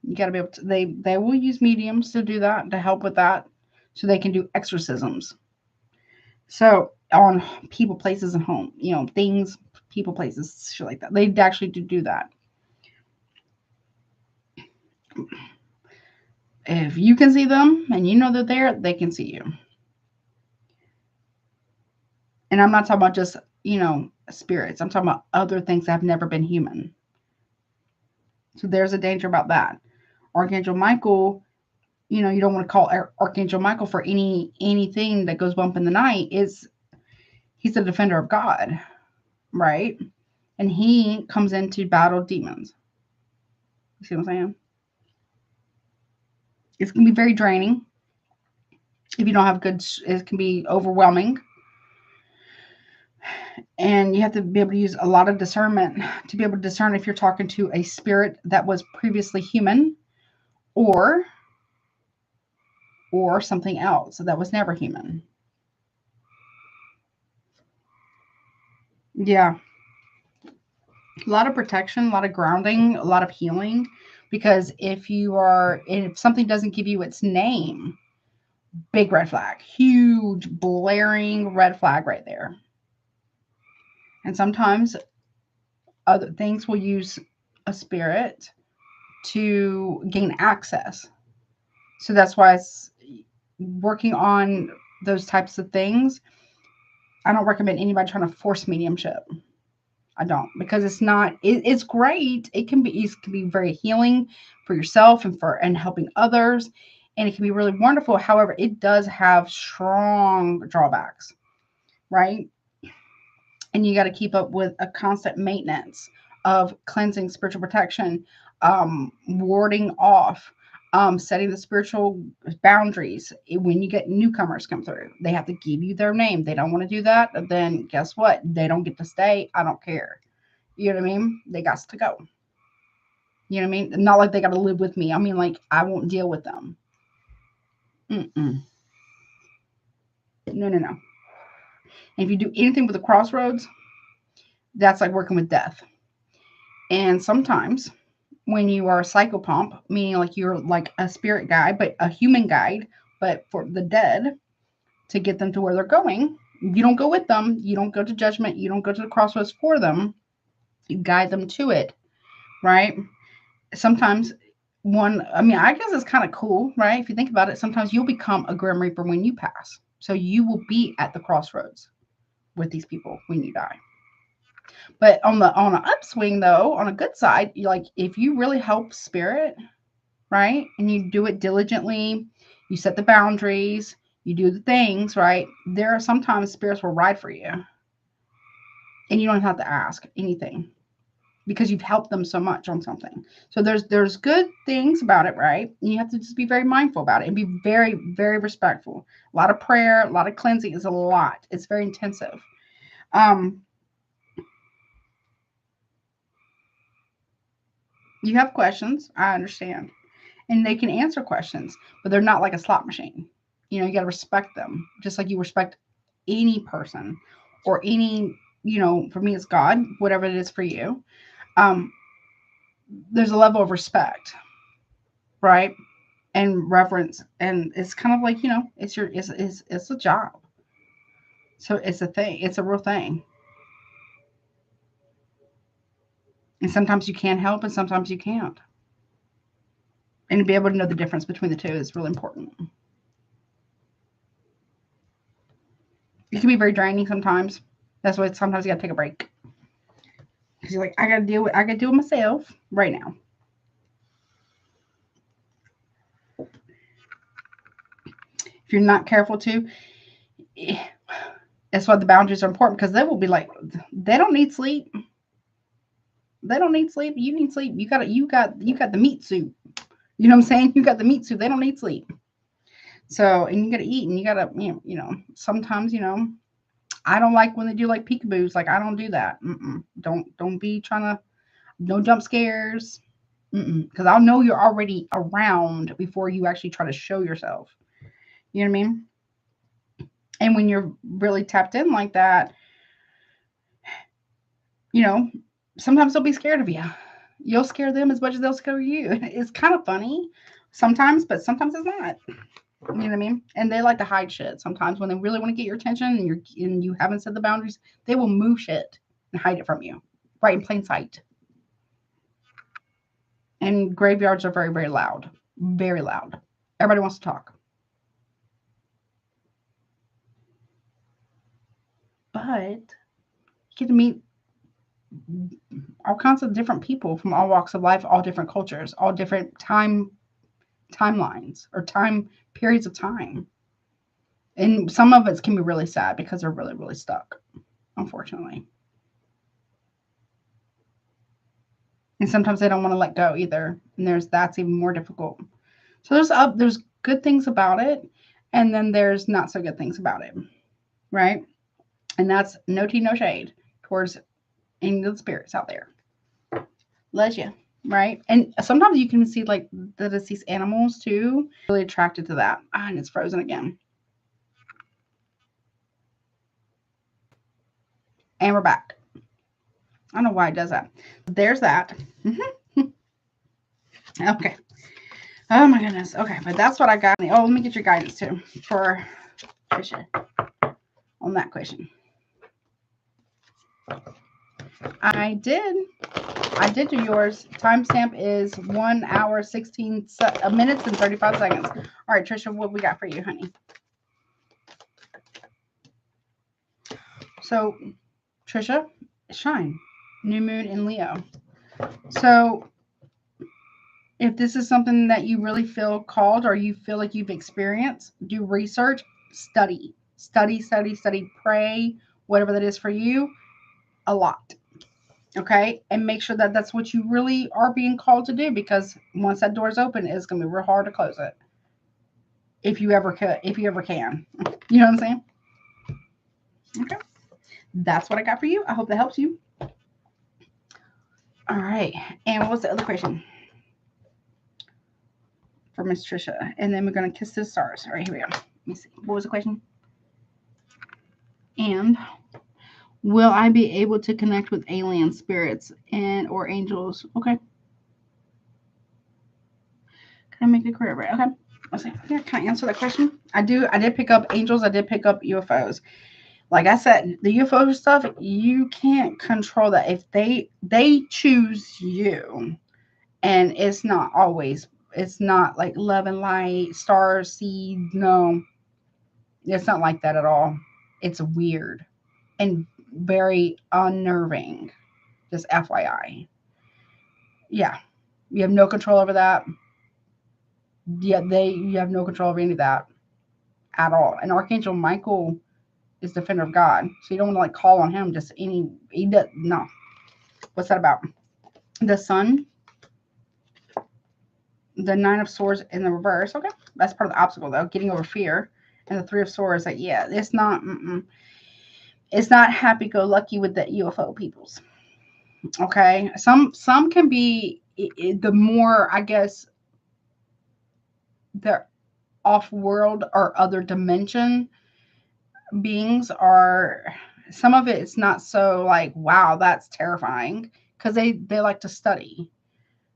You got to be able to, they will use mediums to do that, to help with that, so they can do exorcisms. So on people, places, and home, you know, things, people, places, shit like that. They actually do that. If you can see them and you know they're there, they can see you. And I'm not talking about just, you know, spirits. I'm talking about other things that have never been human. So there's a danger about that. Archangel Michael, you know, you don't want to call Archangel Michael for anything that goes bump in the night. He's the defender of God, right? And he comes in to battle demons. You see what I'm saying? It's going to be very draining. If you don't have good, it can be overwhelming. And you have to be able to use a lot of discernment to be able to discern if you're talking to a spirit that was previously human or something else that was never human. Yeah. A lot of protection, a lot of grounding, a lot of healing. Because if something doesn't give you its name, big red flag, huge blaring red flag right there. And sometimes other things will use a spirit to gain access. So that's why it's working on those types of things. I don't recommend anybody trying to force mediumship. I don't, because it's not, it's great. It can be very healing for yourself and helping others. And it can be really wonderful. However, it does have strong drawbacks, right? And you got to keep up with a constant maintenance of cleansing, spiritual protection, warding off, setting the spiritual boundaries. When you get newcomers come through, they have to give you their name. They don't want to do that, then guess what? They don't get to stay. I don't care. You know what I mean? They got to go. You know what I mean? Not like they got to live with me. I mean, like, I won't deal with them. No. And if you do anything with the crossroads, that's like working with death. And sometimes when you are a psychopomp, meaning like you're like a spirit guide, but a human guide, but for the dead, to get them to where they're going, you don't go with them. You don't go to judgment. You don't go to the crossroads for them. You guide them to it, right? Sometimes I guess it's kind of cool, right? If you think about it, sometimes you'll become a Grim Reaper when you pass. So you will be at the crossroads with these people when you die. But on an upswing, though, on a good side, if you really help spirit, right, and you do it diligently, you set the boundaries, you do the things, right, there are sometimes spirits will ride for you. And you don't have to ask anything because you've helped them so much on something. So there's good things about it, right? And you have to just be very mindful about it and be very, very respectful. A lot of prayer, a lot of cleansing is a lot. It's very intensive. You have questions, I understand. And they can answer questions, but they're not like a slot machine. You got to respect them, just like you respect any person or any, for me, it's God, whatever it is for you. There's a level of respect, right? And reverence. And it's kind of like, it's a job. So it's a thing. It's a real thing. And sometimes you can help and sometimes you can't. And to be able to know the difference between the two is really important. It can be very draining sometimes. That's why sometimes you gotta take a break. Because you're like, I gotta deal with myself right now. If you're not careful too, that's why the boundaries are important, because they will be like, they don't need sleep. They don't need sleep. You need sleep. You got the meat suit. You know what I'm saying? You got the meat suit. They don't need sleep. So, and you got to eat, and you got to, sometimes, I don't like when they do like peekaboos. Like, I don't do that. Don't be trying to, no jump scares. Because I'll know you're already around before you actually try to show yourself. You know what I mean? And when you're really tapped in like that, sometimes they'll be scared of you. You'll scare them as much as they'll scare you. It's kind of funny sometimes, but sometimes it's not. You know what I mean? And they like to hide shit. Sometimes when they really want to get your attention and you haven't set the boundaries, they will move shit and hide it from you, right in plain sight. And graveyards are very, very loud. Very loud. Everybody wants to talk. But you get to meet all kinds of different people from all walks of life, all different cultures, all different timelines or time periods of time. And some of it can be really sad because they're really, really stuck, unfortunately. And sometimes they don't want to let go either. And that's even more difficult. So there's good things about it, and then there's not so good things about it, right? And that's no tea, no shade towards any of the spirits out there. Bless you, right? And sometimes you can see like the deceased animals too. Really attracted to that. Ah, and it's frozen again. And we're back. I don't know why it does that. There's that. Okay. Oh my goodness. Okay, but that's what I got. Oh, let me get your guidance too for Trisha on that question. I did do yours. Timestamp is 1 hour, 16 minutes and 35 seconds. All right, Trisha, what we got for you, honey? So, Trisha, shine. New moon in Leo. So, if this is something that you really feel called or you feel like you've experienced, do research, study, pray, whatever that is for you, a lot. Okay, and make sure that that's what you really are being called to do, because once that door is open, it's going to be real hard to close it. If you ever could, if you ever can. You know what I'm saying? Okay, that's what I got for you. I hope that helps you. All right, and what's the other question for Miss Trisha? And then we're going to kiss the stars. All right, here we go. Let me see. What was the question? And will I be able to connect with alien spirits and or angels? Okay. Can I make it clear? Right. Okay. Let's see. Yeah, can I answer that question? I did pick up angels. I did pick up UFOs. Like I said, the UFO stuff, you can't control that. If they choose you, and it's not always, it's not like love and light, stars, seed. No, it's not like that at all. It's weird and very unnerving. Just FYI. Yeah. You have no control over that. Yeah, you have no control over any of that at all. And Archangel Michael is defender of God. So you don't want to like call on him just he does no. What's that about? The sun, the 9 of swords in the reverse. Okay. That's part of the obstacle though, getting over fear. And the 3 of swords, like, yeah, it's not happy-go-lucky with the UFO peoples. Okay. Some can be the more, I guess, they're off-world or other dimension beings are, some of it's not so like, wow, that's terrifying, because they like to study.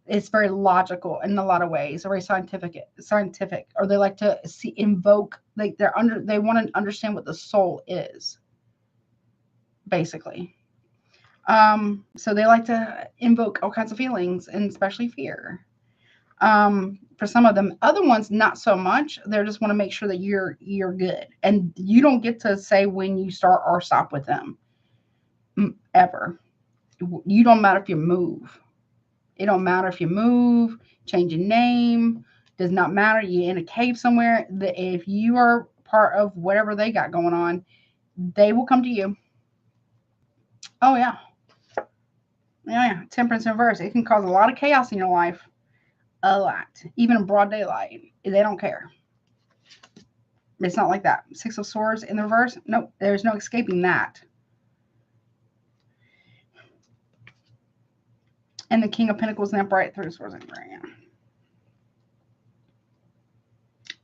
It's very logical in a lot of ways, very scientific, or they like to invoke, like they want to understand what the soul is, basically. So they like to invoke all kinds of feelings, and especially fear. For some of them, other ones not so much. They just want to make sure that you're good, and you don't get to say when you start or stop with them ever. You don't matter if you move. It don't matter if you move, change your name, does not matter. You're in a cave somewhere. If you are part of whatever they got going on, they will come to you. Oh yeah. Yeah. Temperance in reverse. It can cause a lot of chaos in your life. A lot. Even in broad daylight. They don't care. It's not like that. 6 of swords in the reverse. Nope. There's no escaping that. And the King of Pentacles and upright, 3 of swords in the upright.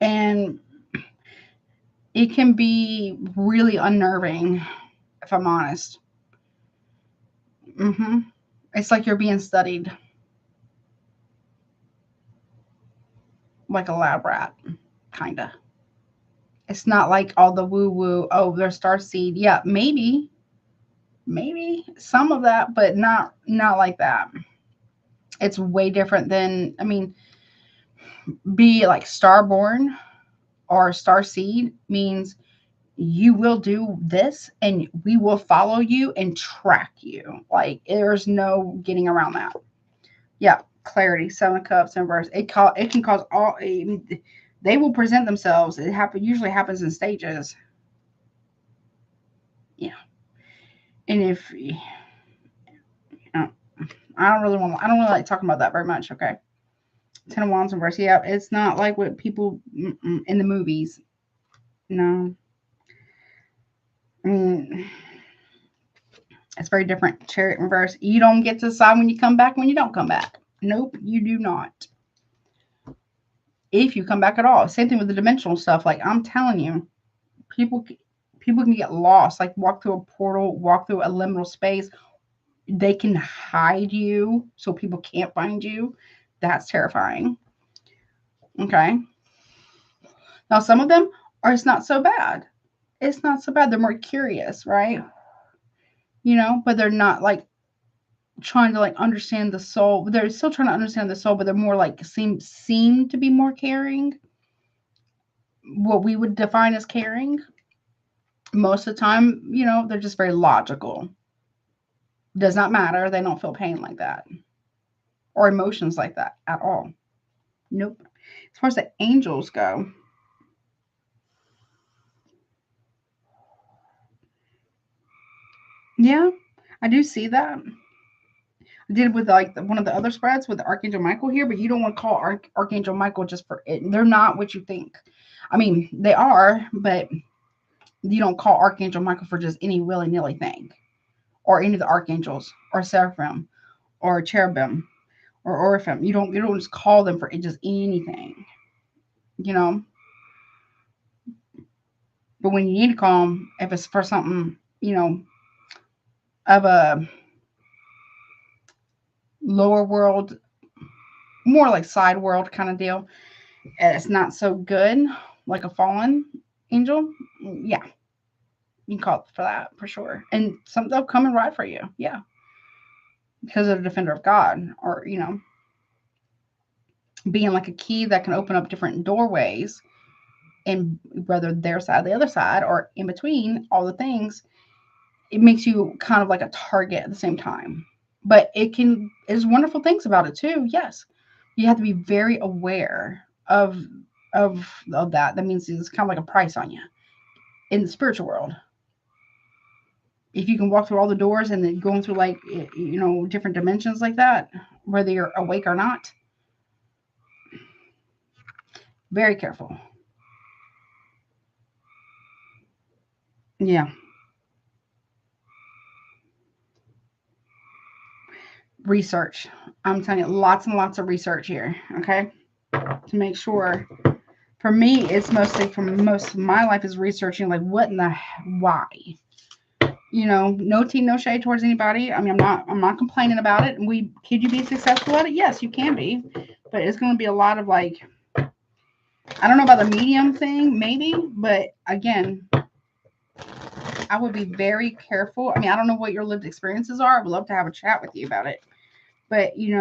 And it can be really unnerving, if I'm honest. It's like you're being studied. Like a lab rat, kind of. It's not like all the woo-woo, oh, they're starseed. Yeah, maybe some of that, but not like that. It's way different than, I mean, be like starborn or starseed means you will do this and we will follow you and track you. Like, there's no getting around that. Yeah, clarity, 7 of cups in reverse. It can cause all They will present themselves. It usually happens in stages. Yeah. And if I don't really like talking about that very much. Okay. 10 of Wands reverse. Yeah, it's not like what people in the movies. No. I mean, it's very different. Chariot reverse. You don't get to decide when you come back, when you don't come back. Nope, you do not. If you come back at all. Same thing with the dimensional stuff. Like, I'm telling you, people can get lost. Like, walk through a portal, walk through a liminal space. They can hide you so people can't find you. That's terrifying. Okay. Now, some of them it's not so bad. It's not so bad. They're more curious, right? But they're not like trying to like understand the soul. They're still trying to understand the soul, but they're more like seem to be more caring. What we would define as caring. Most of the time, they're just very logical. Does not matter. They don't feel pain like that or emotions like that at all. Nope. As far as the angels go, yeah, I do see that. I did with like one of the other spreads with Archangel Michael here, but you don't want to call Archangel Michael just for it. They're not what you think. I mean, they are, but you don't call Archangel Michael for just any willy-nilly thing, or any of the archangels, or seraphim, or cherubim, or oraphim. You don't just call them for just anything, But when you need to call them, if it's for something, of a lower world, more like side world kind of deal, and it's not so good, like a fallen angel, yeah, you can call for that for sure. And some they'll come and ride for you, yeah, because of the defender of God, or being like a key that can open up different doorways, and whether their side, the other side, or in between all the things, it makes you kind of like a target at the same time. But there's wonderful things about it too. Yes, you have to be very aware of that. That means it's kind of like a price on you in the spiritual world. If you can walk through all the doors and then going through like different dimensions like that, whether you're awake or not, very careful. Yeah. Research. I'm telling you, lots and lots of research here. Okay. To make sure. For me, it's mostly most of my life is researching like what in the why. No tea, no shade towards anybody. I mean, I'm not complaining about it. Could you be successful at it? Yes, you can be. But it's going to be a lot of like, I don't know about the medium thing, maybe, but again, I would be very careful. I mean, I don't know what your lived experiences are. I would love to have a chat with you about it. But you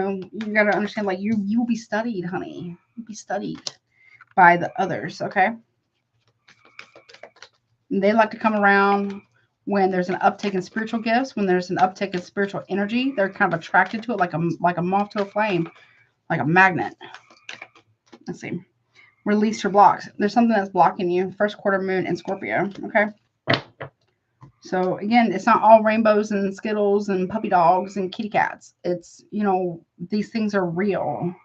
got to understand, like you will be studied, honey. You'll be studied by the others, okay? And they like to come around when there's an uptick in spiritual gifts, when there's an uptick in spiritual energy. They're kind of attracted to it like a moth to a flame, like a magnet. Let's see. Release your blocks. There's something that's blocking you. First quarter moon in Scorpio, okay? So again, it's not all rainbows and Skittles and puppy dogs and kitty cats. It's, these things are real.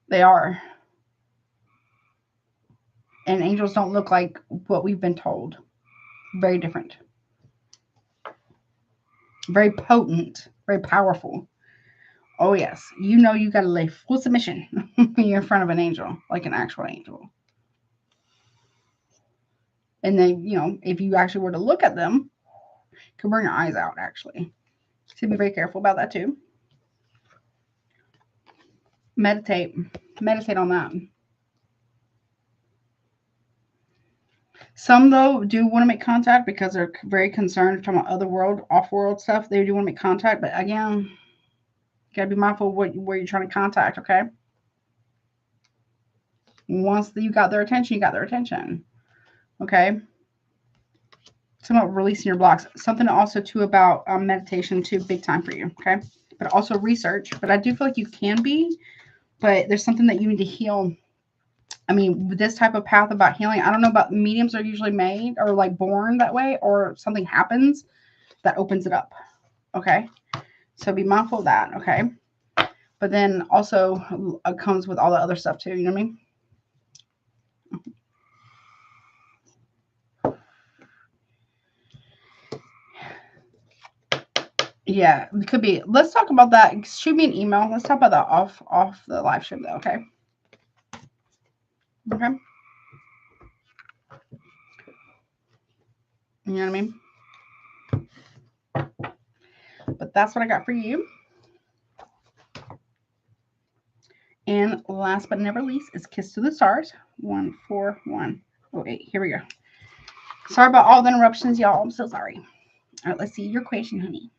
They are. And angels don't look like what we've been told. Very different. Very potent. Very powerful. Oh, yes. You got to lay full submission when you're in front of an angel, like an actual angel. And then, if you actually were to look at them, it could burn your eyes out, actually. So be very careful about that, too. Meditate. Meditate on that. Some, though, do want to make contact because they're very concerned talking about other world, off-world stuff. They do want to make contact, but again, you got to be mindful of where you're trying to contact, okay? Once you got their attention, you got their attention, okay? Something about releasing your blocks. Something also, too, about meditation, too, big time for you, okay? But also research. But I do feel like you can be, but there's something that you need to heal I mean, with this type of path about healing, I don't know about mediums are usually made or like born that way, or something happens that opens it up. Okay. So be mindful of that. Okay. But then also comes with all the other stuff too. You know what I mean? Yeah, it could be. Let's talk about that. Shoot me an email. Let's talk about that off the live stream though. Okay. Okay. You know what I mean? But that's what I got for you. And last but never least is Kiss to the Stars. 14108. Here we go. Sorry about all the interruptions, y'all. I'm so sorry. All right, let's see your question, honey.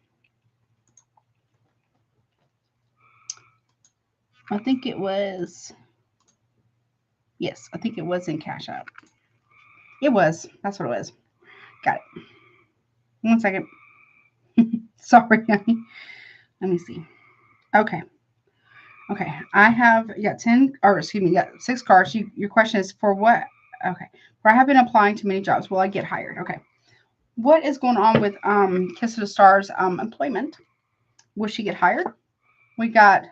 I think it was. Yes, I think it was in Cash App. It was. That's what it was. Got it. 1 second. Sorry, honey. Let me see. Okay. Okay. I have, you got 10, or excuse me, you got 6 cards. Your question is for what? Okay. For I have been applying to many jobs. Will I get hired? Okay. What is going on with Kiss of the Stars employment? Will she get hired? We got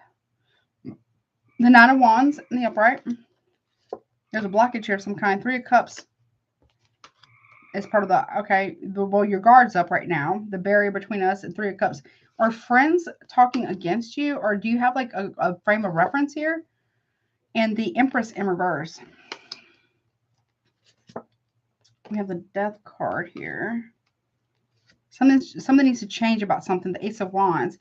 the 9 of Wands in the upright. There's a blockage here of some kind. 3 of Cups is part of the, okay, well, your guard's up right now. The barrier between us and 3 of Cups. Are friends talking against you, or do you have like a frame of reference here? And the Empress in reverse. We have the Death card here. Something needs to change about something. The Ace of Wands.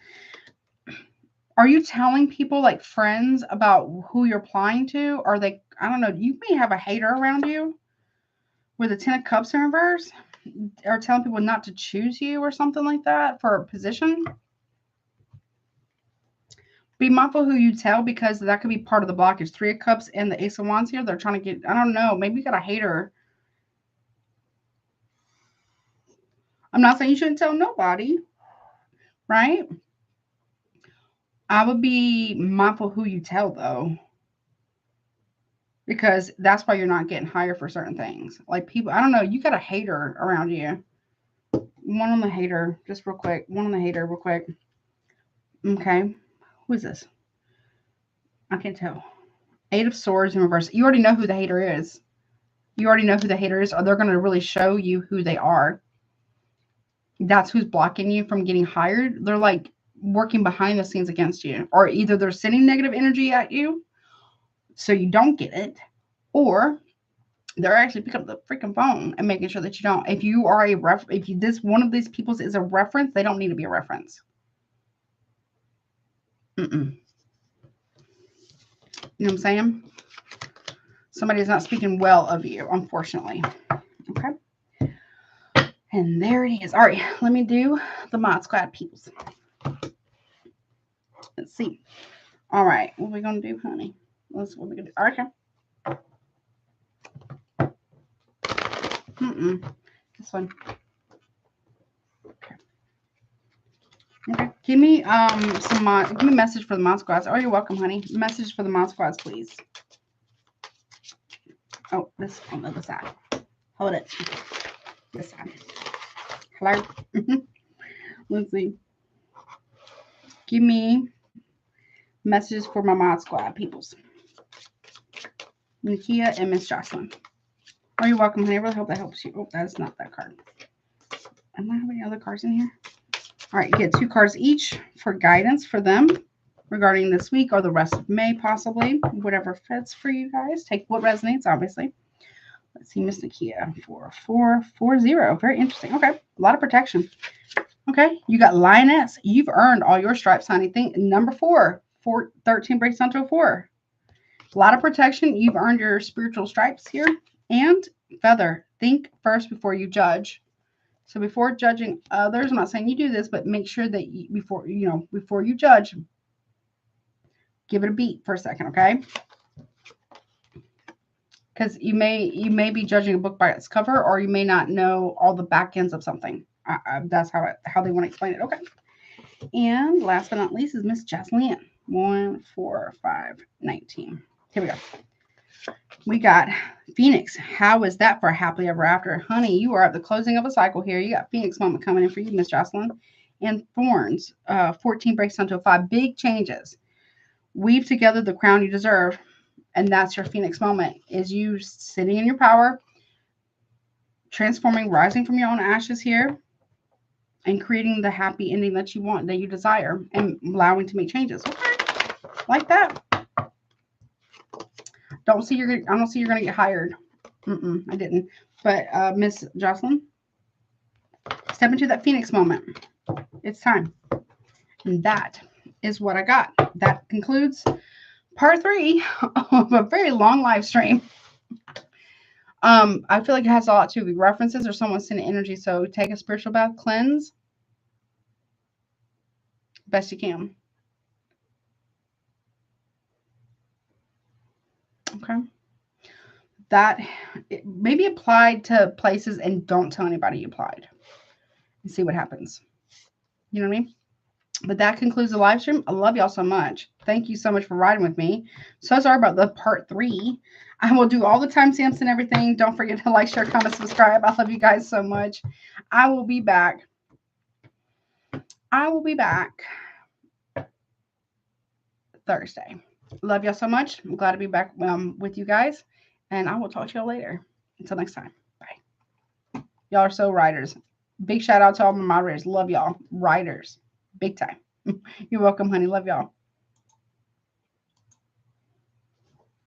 Are you telling people, like friends, about who you're applying to? Are they, I don't know, you may have a hater around you with the 10 of Cups in reverse, or telling people not to choose you or something like that for a position. Be mindful who you tell, because that could be part of the blockage. 3 of Cups and the Ace of Wands here. They're trying to get, I don't know, maybe you got a hater. I'm not saying you shouldn't tell nobody, right? I would be mindful who you tell, though, because that's why you're not getting hired for certain things. Like people, I don't know, you got a hater around you. One on the hater, just real quick. One on the hater, real quick. Okay. Who is this? I can't tell. 8 of Swords in reverse. You already know who the hater is. You already know who the hater is, or they're going to really show you who they are. That's who's blocking you from getting hired. They're like working behind the scenes against you, or either they're sending negative energy at you so you don't get it, or they're actually picking up the freaking phone and making sure that you don't. If you are this one of these people's is a reference, they don't need to be a reference. You know what I'm saying? Somebody is not speaking well of you, unfortunately. Okay. And there it is. All right, let me do the Mod Squad peoples. Let's see. All right, what are we going to do, honey? What are we going to do? Okay. This one. Okay. Okay. Give me give me a message for the Mod Squads. Oh, you're welcome, honey. Message for the Mod Squads, please. Oh, this on the other side. Hold it. This side. Hello. Let's see. Give me messages for my Mod Squad peoples. Nakia and Miss Jocelyn. Oh, you're welcome, honey. I really hope that helps you. Oh, that's not that card. Am I having any other cards in here? All right, you get 2 cards each for guidance for them regarding this week or the rest of May, possibly. Whatever fits for you guys. Take what resonates, obviously. Let's see, Miss Nakia. 4440. Very interesting. Okay, a lot of protection. Okay, you got Lioness. You've earned all your stripes, honey. Think number 4. 13 breaks down to a 4. A lot of protection. You've earned your spiritual stripes here. And Feather. Think first before you judge. So before judging others, I'm not saying you do this, but make sure that before you judge, give it a beat for a second, okay? Because you may be judging a book by its cover, or you may not know all the back ends of something. That's how they want to explain it. Okay. And last but not least is Miss Jocelyn. 14519. Here we go. We got Phoenix. How is that for happily ever after? Honey, you are at the closing of a cycle here. You got Phoenix moment coming in for you, Miss Jocelyn. And Thorns, 14 breaks down to 5. Big changes. Weave together the crown you deserve. And that's your Phoenix moment, is you sitting in your power, transforming, rising from your own ashes here, and creating the happy ending that you want, that you desire, and allowing to make changes. Okay, like that. I don't see you're gonna get hired. I didn't. But Miss Jocelyn, step into that Phoenix moment. It's time. And that is what I got. That concludes part 3 of a very long live stream. I feel like it has a lot to do with references or someone sending energy. So take a spiritual bath, cleanse best you can. Okay. That maybe applied to places and don't tell anybody you applied and see what happens. You know what I mean? But that concludes the live stream. I love y'all so much. Thank you so much for riding with me. So sorry about the part 3. I will do all the timestamps and everything. Don't forget to like, share, comment, subscribe. I love you guys so much. I will be back. Thursday. Love y'all so much. I'm glad to be back with you guys. And I will talk to y'all later. Until next time. Bye. Y'all are so riders. Big shout out to all my moderators. Love y'all. Riders. Big time. You're welcome, honey. Love y'all.